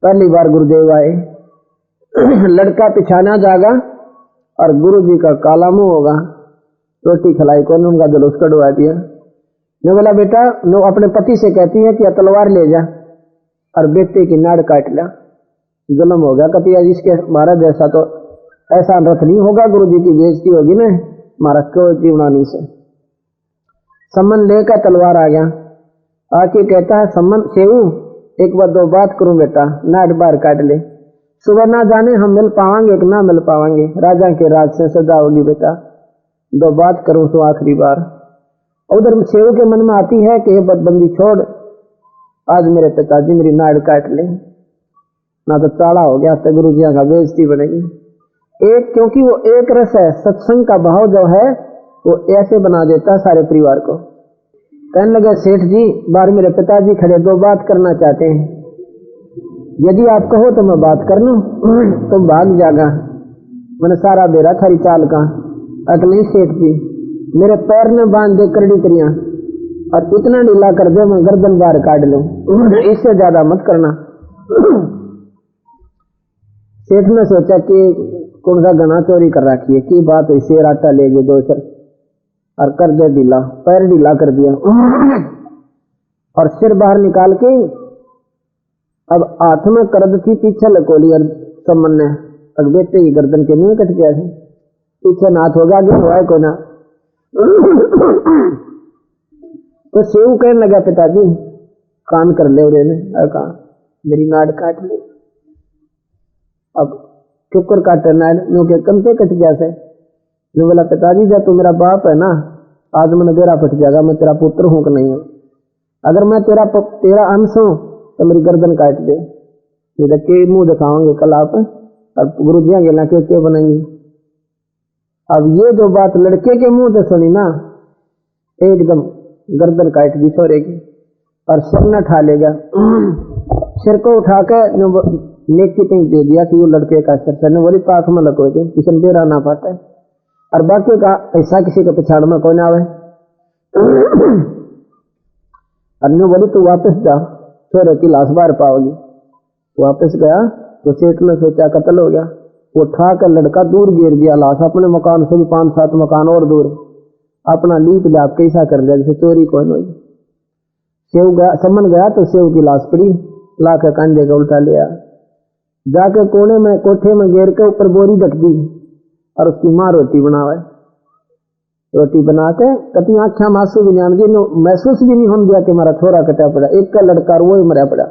पहली बार गुरुदेव आए, लड़का पिछाना जागा और गुरु जी का काला मुंह होगा, रोटी खिलाई को उनका जुलूस कड़वा दिया। ने बोला बेटा नो अपने पति से कहती है कि तलवार ले जा और बेटे की नाड़ काट लिया, जुल्म हो गया कतिया जिसके महाराज जैसा तो ऐसा रथ नहीं होगा, गुरु जी की बेइज्जती होगी ना महाराज को जीवनानी से। सम्मन लेकर तलवार आ गया, आके कहता है सम्मन सेऊ एक बार 2 बात करूं बेटा, नाड़ बाहर काट ले, सुबह ना जाने हम मिल पावांगे कि ना मिल पावांगे, राजा के राज से सजा होगी बेटा, 2 बात करूं सो आखिरी बार। उधर सेऊ के मन में आती है कि बदबंदी छोड़, आज मेरे पिताजी मेरी नाड़ काट ले, ना तो चाड़ा हो गया तो गुरु जी का बेइज्जती बनेगी। एक क्योंकि वो एक रस है, सत्संग का भाव जो है वो ऐसे बना देता है सारे परिवार को। कहने लगे सेठ जी बाहर मेरे पिताजी खड़े, 2 बात करना चाहते हैं, यदि आप कहो तो मैं बात कर लूं, तो भाग जागा, मैंने सारा बेरा थारी चाल का। अगले सेठ जी मेरे पैर ने बांध दे करड़ी करिया और इतना ढीला कर दे मैं गर्दन बाहर काट लूं, इससे ज्यादा मत करना। सेठ ने सोचा कि कौन सा गना चोरी कर रखी है, की बात हुई, शेर आटा ले गए 2 सर और कर दे ढीला, पैर ढीला कर दिया और सिर बाहर निकाल के अब हाथ में करद थी, पीछे लकोली और सम्मन ने अब बेटे की गर्दन के नहीं कट गया है, पीछे नाथ होगा आगे हुआ है को ना। तो सेव कहने लगा पिताजी कान कर ले ने, कहा मेरी नाड़ काट ले, अब चुकर काटे नाड़ के कंधे कट जैसे। मैं बोला पिताजी जब तू मेरा बाप है ना, आज मैंने बेरा फट जाएगा, मैं तेरा पुत्र हूं कि नहीं हूं, अगर मैं तेरा अंश हूं तो मेरी गर्दन काट दे, नहीं के मुंह दिखाओगे कल आप और गुरु जी गेला के बनेंगे। अब ये जो बात लड़के के मुंह से सुनी ना, एकदम गर्दन काट दी छोरे की और सिर न उठा लेगा, सिर को उठाकर नेक की कहीं दे दिया कि वो लड़के का सिर ने बोली पाख में लको दे, किसी बेरा ना पाता है, और बाकी का ऐसा किसी के पिछाड़ में कोई ना आवे। अन्य बोली तू वापस जा, छोरे की लाश बाहर पाओगी। वापस गया तो सेठ ने सोचा कत्ल हो गया, वो उठा कर लड़का दूर गिर गया, लाश अपने मकान से भी 5-7 मकान और दूर, अपना लीप लाप कैसा कर लिया जैसे चोरी कौन हुई। सेव गया, समन गया तो सेव की लाश पड़ी, ला के कंधे का उल्टा लिया, जाके कोने में कोठे में घेर के ऊपर बोरी रख दी और उसकी माँ रोटी बनावे। रोटी बना के कति आँखा मासू भी नहीं आने, महसूस भी नहीं होने दिया कि हमारा छोरा कटा पड़ा, एक का लड़का वो ही मरा पड़ा।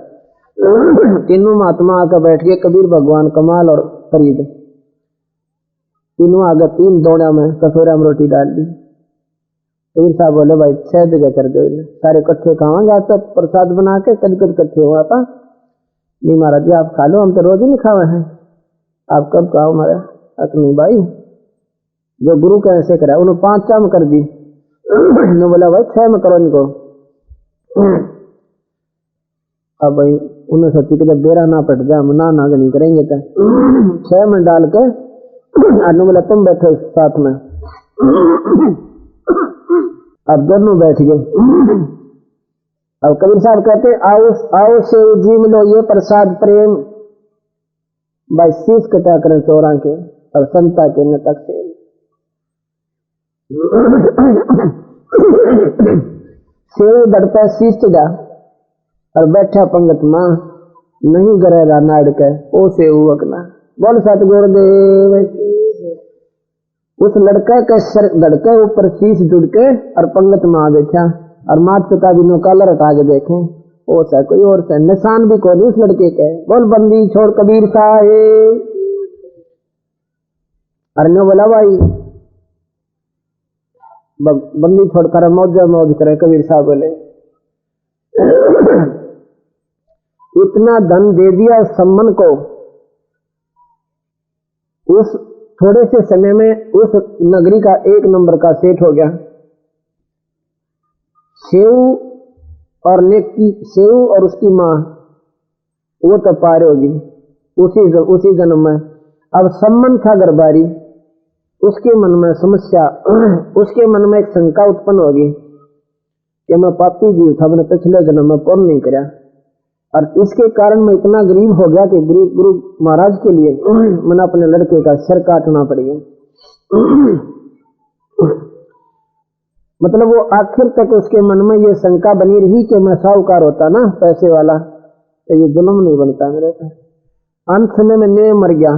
तीनों महात्मा आकर बैठ गए, कबीर भगवान, कमाल और फरीद, तीनों आगे 3 दौड़ा में कटोरा में रोटी डाल दी। कबीर साहब बोले भाई 6 जगह कर दो, सारे इकट्ठे खावांगे आज तो प्रसाद बना के, कद कद इकट्ठे हुआ था। नहीं महाराज जी आप खा लो, हम तो रोज ही नहीं खावे हैं, आप कब खाओ हमारे अकनी भाई, जो गुरु का ऐसे करा उन्होंने 5 में कर दी। ने बोला भाई 6 में करो इनको। अब भाई उन्हें सोची कि जब बेरा ना पट जाए ना नहीं करेंगे तो 6 में डाल के अनु बोला तुम बैठो साथ में। अब दोनों बैठ गए। अब कबीर साहब कहते आओ आओ से जी मिलो ये प्रसाद प्रेम, भाई शीश कटा करें चौरा के और संता के न तक से। सेव दड़पा शीश चढ़ा और बैठा पंगत मां, नहीं गरेरा नाड़ के ओ से उकना बोल सतगुरुदेव। उस लड़का का सर लड़के ऊपर शीश जुड़ के और पंगत मां बैठा और मात पिता भी नो कलर हटा के देखे, ओ सा कोई और से निशान भी कोई उस लड़के के। बोल बंदी छोड़ कबीर साहेब। अरे बोला भाई बंदी छोड़कर मौज करे। कबीर साहब बोले इतना धन दे दिया उस सम्मन को, उस थोड़े से समय में उस नगरी का 1 नंबर का सेठ हो गया। सेव और उसकी माँ वो तो पार होगी उसी जन्म में। अब सम्मन था गरबारी, उसके मन में समस्या, उसके मन में एक शंका उत्पन्न होगी कि मैं पापी जीव था, मैंने पिछले जन्म में पुण्य नहीं किया और इसके कारण मैं इतना गरीब हो गया कि गुरु महाराज के लिए मैंने अपने लड़के का सिर काटना पड़ेगा। मतलब वो आखिर तक उसके मन में ये शंका बनी रही कि मैं साहूकार होता ना पैसे वाला तो ये जुल्म नहीं बनता मेरे पे। अंत में मैं मर गया,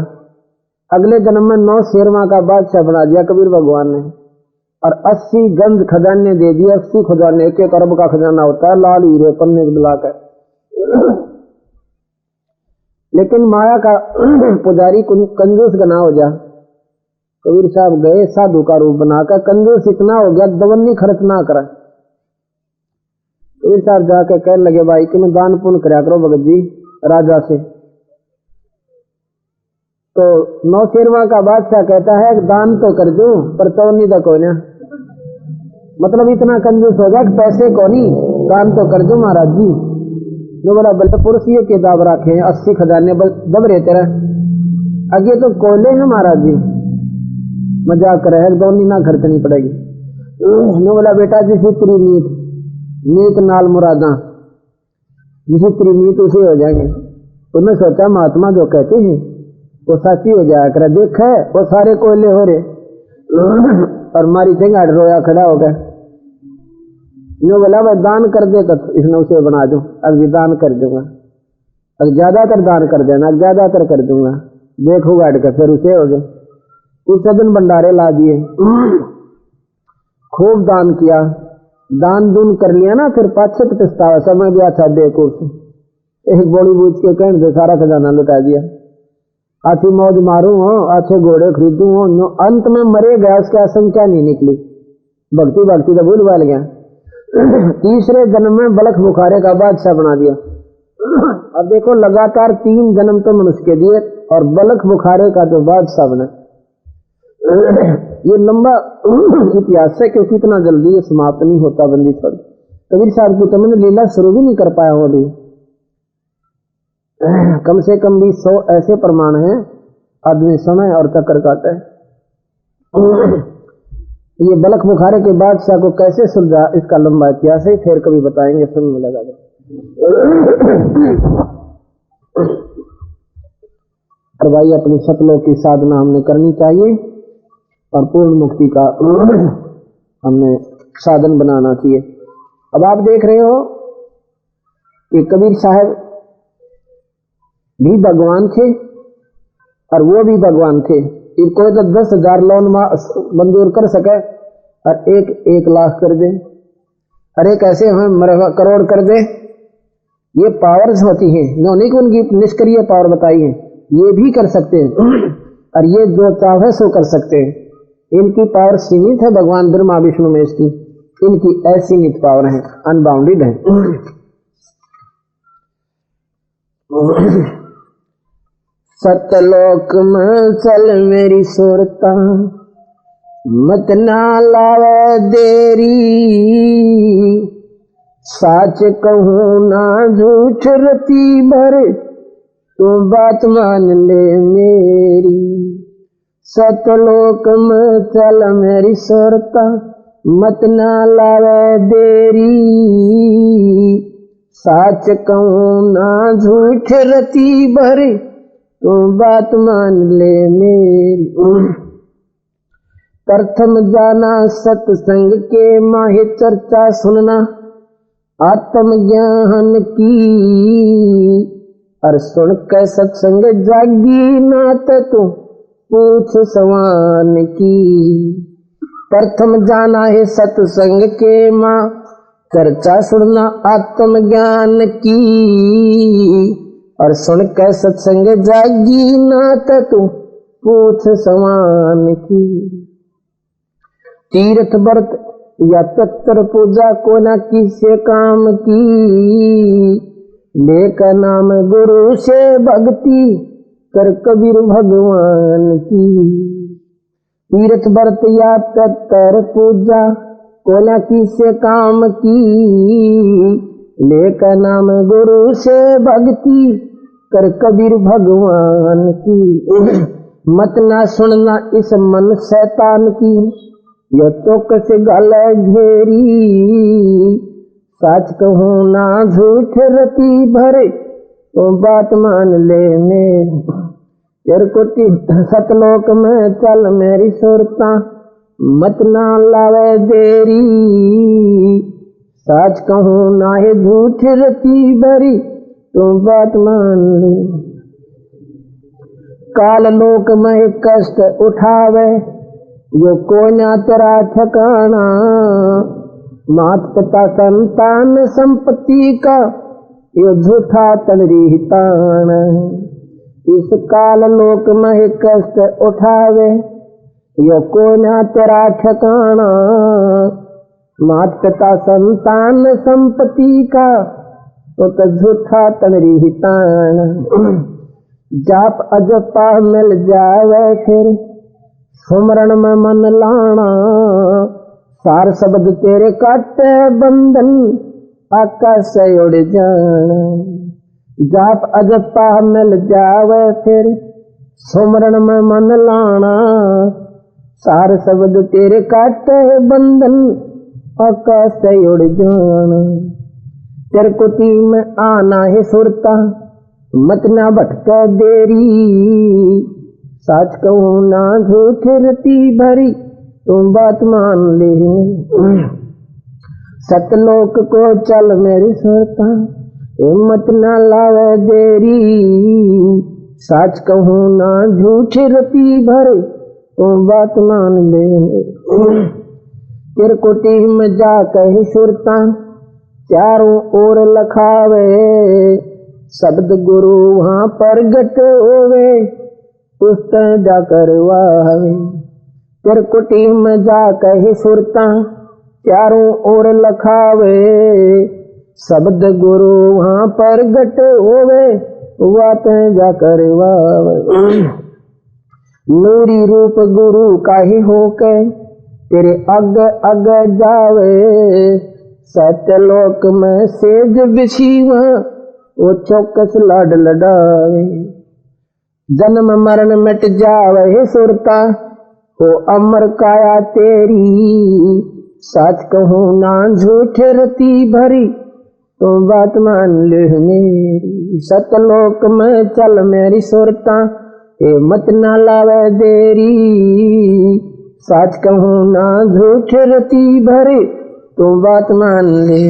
अगले जन्म में 9 शेरवा का बादशाह बना दिया कबीर भगवान ने और 80 गंज खजाने दे दिए। 80 खजाने, 1 अरब का खजाना होता है, लाल हीरे पन्ने मिलाकर। लेकिन माया का पुजारी कंजूस गना हो जा। कबीर साहब गए साधु का रूप बनाकर, कंजूस इतना हो गया दवन्नी खर्च ना करा। कबीर साहब जाकर कहने लगे भाई कि मैं दान पुण्य करा करो भगत जी राजा से। तो 9 शेरवा का बादशाह कहता है दान तो कर दूं पर चौनी तक हो ना, मतलब इतना कंजूस होगा कि पैसे को नहीं दान तो कर दूं महाराज जी। जो बड़ा बल्लपुर से के दाब रखे 80 खजाने दब रहे तेरा, आगे तो कोयले हैं महाराज जी, मजाक कर रहे दोनी ना खर्चनी पड़ेगी। नो बोला बेटा जिसी तेरी नीत नाल मुरादा, जिसी तेरी नीत उसे हो जाएंगे। उन्होंने सोचा महात्मा जो कहते हैं वो सच्ची हो जाया करे, देख है वो सारे कोयले हो रहे और मारी चंगाड़ रोया खड़ा हो गया। नो बोला भाई दान कर दे तो इसने उसे बना दूं, अब भी दान कर दूंगा, अब ज्यादातर दान कर देना, ज्यादातर कर दूंगा, देख उगाड़ के फिर उसे हो गए। उस दिन भंडारे ला दिए, खूब दान किया, दान दून कर लिया ना फिर पाछे पछतावा, समय भी अच्छा बेवकूफ, एक बोली बूझ के कहने से सारा खजाना लुटा दिया। अच्छी मौज मारू हो, अच्छे घोड़े खरीदू हो, अंत में मरे गया, उसकी आशंका नहीं निकली, भक्ति तो भूल भाल गया। तीसरे जन्म में बलख बुखारे का बादशाह बना दिया। अब देखो लगातार 3 जन्म तो मनुष्य के दिए और बलख बुखारे का जो बादशाह बना। ये लंबा इतिहास है क्योंकि इतना जल्दी ये समाप्त नहीं होता बंदी छोड़। कबीर साहब की तो मैंने लीला शुरू भी नहीं कर पाया हूं अभी, कम से कम भी 100 ऐसे प्रमाण हैं आदमी समय और चक्कर काटे। ये बलख बुखारे के बादशाह को कैसे सुलझा इसका लंबा इतिहास है, फिर कभी बताएंगे, सुनने लगा। और भाई अपनी सतलों की साधना हमने करनी चाहिए और पूर्ण मुक्ति का हमने साधन बनाना चाहिए। अब आप देख रहे हो कि कबीर साहब भी भगवान थे और वो भी भगवान थे। कोई तो 10,000 लोन मंजूर कर सके और एक लाख कर दे, अरे कैसे हमें करोड़ कर दे। ये पावर्स होती हैं, उन्होंने की उनकी निष्क्रिय पावर बताई है, ये भी कर सकते हैं और ये जो चाहे सो कर सकते हैं। इनकी पावर सीमित है, भगवान ब्रह्मा विष्णु महेश की, इनकी असीमित पावर है, अनबाउंडेड है। सतलोक में चल मेरी सुरता, मत ना लावे देरी, साच कहूँ ना झूठ रती भर, तू बात मान ले मेरी। सतलोक में चल मेरी सुरता, मत ना लावे देरी, साच कहूँ ना झूठ रती भर, तू बात मान ले मेरी। प्रथम जाना सत्संग के माहे चर्चा सुनना, आत्म ज्ञान की, और सुन के सत्संग जागी नात तू पूछ सवान की। प्रथम जाना है सत्संग के माँ चर्चा सुनना आत्म ज्ञान की, और सुन के सत्संग जागी नात तू पूछ सवान की। तीर्थ व्रत या पितर पूजा को न किसे काम की, लेकर नाम गुरु से भक्ति कर कबीर भगवान की। तीर्थ व्रत या पितर पूजा को न किसे काम की, लेकर नाम गुरु से भक्ति कर कबीर भगवान की। मत ना सुनना इस मन शैतान की, यो चौक से गल घेरी, सच कहूँ ना झूठ रती भरे, तो बात मान ले मेरी। चिरकुटी सतलोक में चल मेरी सुरता, मत ना लावे देरी, सच कहूँ ना है झूठ रती भरी, तो बात मान ले। काल लोक में कष्ट उठावे, यो को ना तेरा ठिकाना, मात पिता संतान संपत्ति का यो झूठा तलरी तान। इस काल लोक में कष्ट उठावे, यो को ना तेरा ठिकाना, मात पिता संतान संपत्ति का तो झूठा तलरी तान। जाप अजपा मिल जावे फिर सुमरण में मन लाना, सार शब्द तेरे काटे बंधन आकाश से उड़ जाना। जाप अजपा मिल जावे फिर सुमरण में मन लाना, सार शब्द तेरे काटे बंधन आकाश से उड़ जाना। चिरकुटी में आना है सुरता, मत ना भटके देरी, सच कहूँ ना झूठ रती भरी, तुम बात मान ले। सतलोक को चल मेरी सुरता, हिम्मत ना लावे देरी, सच कहूँ ना झूठ रती भरी, तुम बात मान ले। चिरकुटी में जा कही सुरता, चारों ओर लखावे, शब्द गुरु वहाँ प्रगट होवे, पुस्तक जाकर वावे। चिरकुटी में जा कही सुरता, चारों ओर लखावे, शब्द गुरु वहाँ प्रगट होवे, वातें जाकर वावे। नूरी रूप गुरु काहे होके तेरे अग अग जावे, सत्यलोक में सेज बिछीवा, वो चौकस लाड लडावे। जन्म मरण मिट जावे सुरता, हो अमर काया तेरी, सच कहूँ ना झूठ रती भरी, तो बात मान ले मेरी। सतलोक में चल मेरी सुरता, ए मत ना लावे देरी, सच कहूं ना झूठ रती भरे, तू बात मान ले।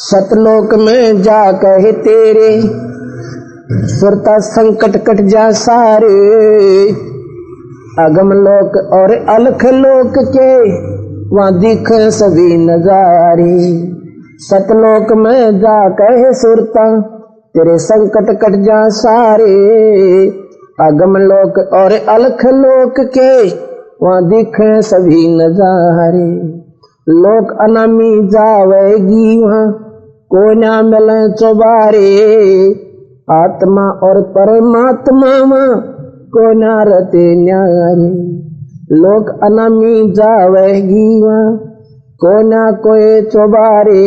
सतलोक में जा कहे तेरे, सुरता संकट कट जा सारे, अगम लोक और अलख लोक के वहां दिख सभी नजारे। सतलोक में जा कहे सुरता तेरे संकट कट जा सारे, अगम लोक और अलख लोक के वहां दिख सभी नजारे। लोक अनामी जावेगी वहां कोई ना मिले चौबारे, आत्मा और परमात्मा वहां को ना रहते न्यारे। लोक अनामी जावेगी वहां को ना कोई चौबारे,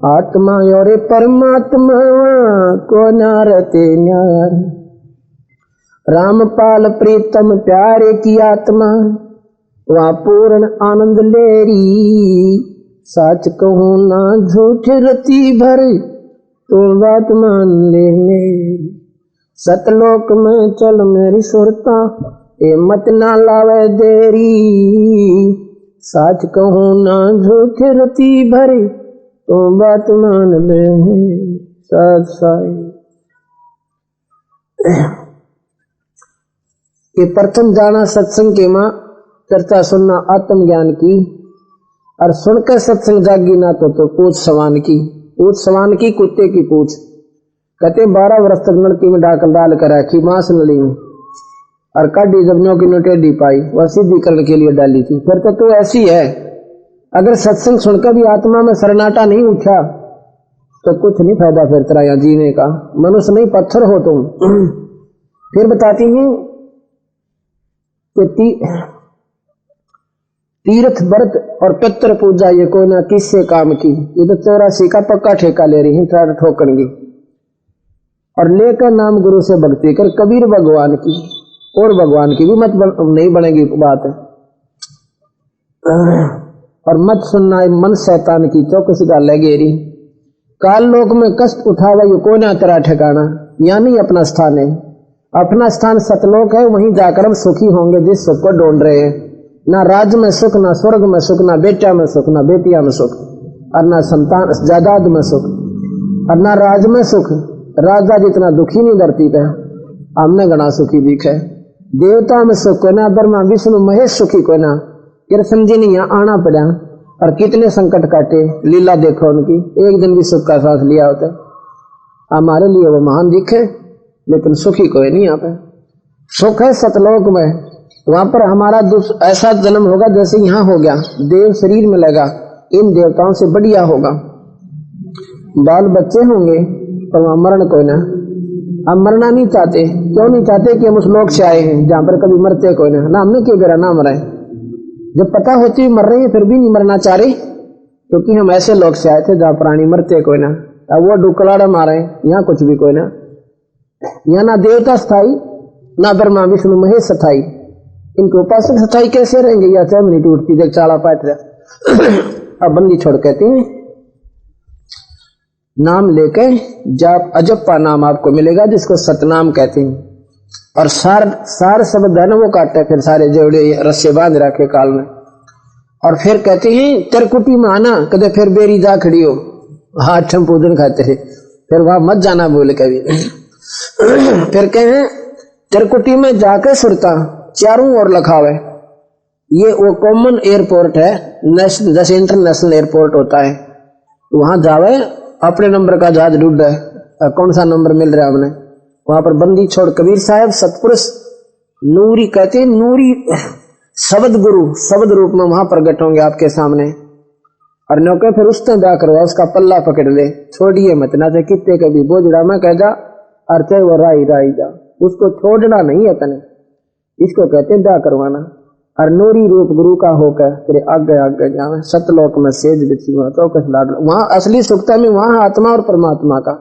आत्मा और परमात्मा वहां को ना रहते न्यारे। रामपाल प्रीतम प्यारे की आत्मा वहां पूर्ण आनंद लेरी, सच कहूं ना झूठ रती भरे, तू बात मान ले मेरी। सतलोक में चल मेरी सुरता, ए मत ना लावे देरी, सच कहूं ना झूठ रती भरे, तू बात मान ले मेरी। सत साई। ये प्रथम जाना सत्संग के मां चर्चा सुनना आत्मज्ञान की, और सुनकर सत्संग जागी ना तो पूछ सवान की। पूछ सवान की कुत्ते की पूछ। कहते 12 वर्ष तक नलकी में डाल कर रखी मांस नली में, और काटी जब नो की नो टेढ़ी पाई, वह सिद्धीकरण के लिए डाली थी। फिर तो ऐसी है, अगर सत्संग सुनकर भी आत्मा में सरनाटा नहीं उठा तो कुछ नहीं फायदा फिर तेरा यहाँ जीने का। मनुष्य नहीं पत्थर हो तुम। फिर बताती हूँ कि तीर्थ व्रत और पितृ पूजा ये कोई ना किससे काम की। ये तो 84 का पक्का ठेका ले रही है ठोकरगी, और लेकर नाम गुरु से भक्ति कर कबीर भगवान की, और भगवान की भी मत नहीं बनेगी बात है। और मत सुनना मन शैतान की, चौकस गाल है गेरी। काल लोक में कष्ट उठावा ये कोई ना तेरा ठिकाना, यानी अपना स्थान है। अपना स्थान सतलोक है, वहीं जाकर हम सुखी होंगे जिस सुख को ढूंढ रहे हैं। ना राज में सुख, ना स्वर्ग में सुख, ना बेटा में सुख, ना बेटिया में सुख, और ना संतान जायदाद में सुख, और ना राज में सुख। राजा जितना दुखी नहीं धरती पे, हमने घना सुखी दिखे। देवता में सुख को ना, ब्रह्मा विष्णु महेश सुखी को ना। कृष्ण जी ने यहाँ आना पड़ा और कितने संकट काटे, लीला देखो उनकी। एक दिन भी सुख का सांस लिया होता है। हमारे लिए वो महान दिखे, लेकिन सुखी कोई नहीं। यहाँ पे सुख है सतलोक में, वहां पर हमारा ऐसा जन्म होगा जैसे यहाँ हो गया, देव शरीर में लगा, इन देवताओं से बढ़िया होगा। बाल बच्चे होंगे पर वहां मरण कोई ना। हम मरना नहीं चाहते। क्यों नहीं चाहते? कि हम उस लोक से आए हैं जहां पर कभी मरते कोई ना। हमने क्यों करा ना मरा है? जब पता होती मर रहे हैं फिर भी नहीं मरना चाह रहे, क्योंकि हम ऐसे लोग से आए थे जहां प्राणी मरते कोई ना। अब वो डुकलाड़ा मारे, यहाँ कुछ भी कोई ना। यहाँ ना देवता स्थाई, ना ब्रह्मा विष्णु महेश स्थाई। इनके उपासक स्थाई कैसे रहेंगे? या चमड़ी टूटती देख चाड़ा पाट रहा। अब बंदी छोड़ कहती है नाम लेके जाप अजप्पा नाम आपको मिलेगा, जिसको सतनाम कहते हैं। और सार सब धन वो काटे, फिर सारे जोड़े रस्से बांध रखे काल में। और फिर कहते हैं त्रिकुटी में आना, कदे फिर बेरी जा खड़ी हो, हाथ हम पूजन खाते थे, फिर वहां मत जाना बोले कभी। फिर कहें त्रिकुटी में जाकर सुरता चारों ओर लखावे। ये वो कॉमन एयरपोर्ट है, जैसे इंटरनेशनल एयरपोर्ट होता है, वहां जावे, अपने नंबर का जहाज ढूंढे, कौन सा नंबर मिल रहा है हमने, वहां पर बंदी छोड़। कबीर साहब सतपुरुष नूरी कहते हैं, नूरी शब्द गुरु शब्द रूप में वहां प्रकट होंगे आपके सामने। और नौके फिर उसने ब्याह करवा, उसका पल्ला पकड़ ले, छोड़िए मत, ना चाहे कितने कभी बोझड़ा में कह जा, और चाहे वो राई जा, उसको छोड़ना नहीं है तने। इसको कहते हैं ब्याह करवाना। और नूरी रूप गुरु का होकर तेरे आगे आगे जावे, सतलोक में सेज बिछी वहां चौकस लाड। वहां असली सुखता में वहां आत्मा और परमात्मा का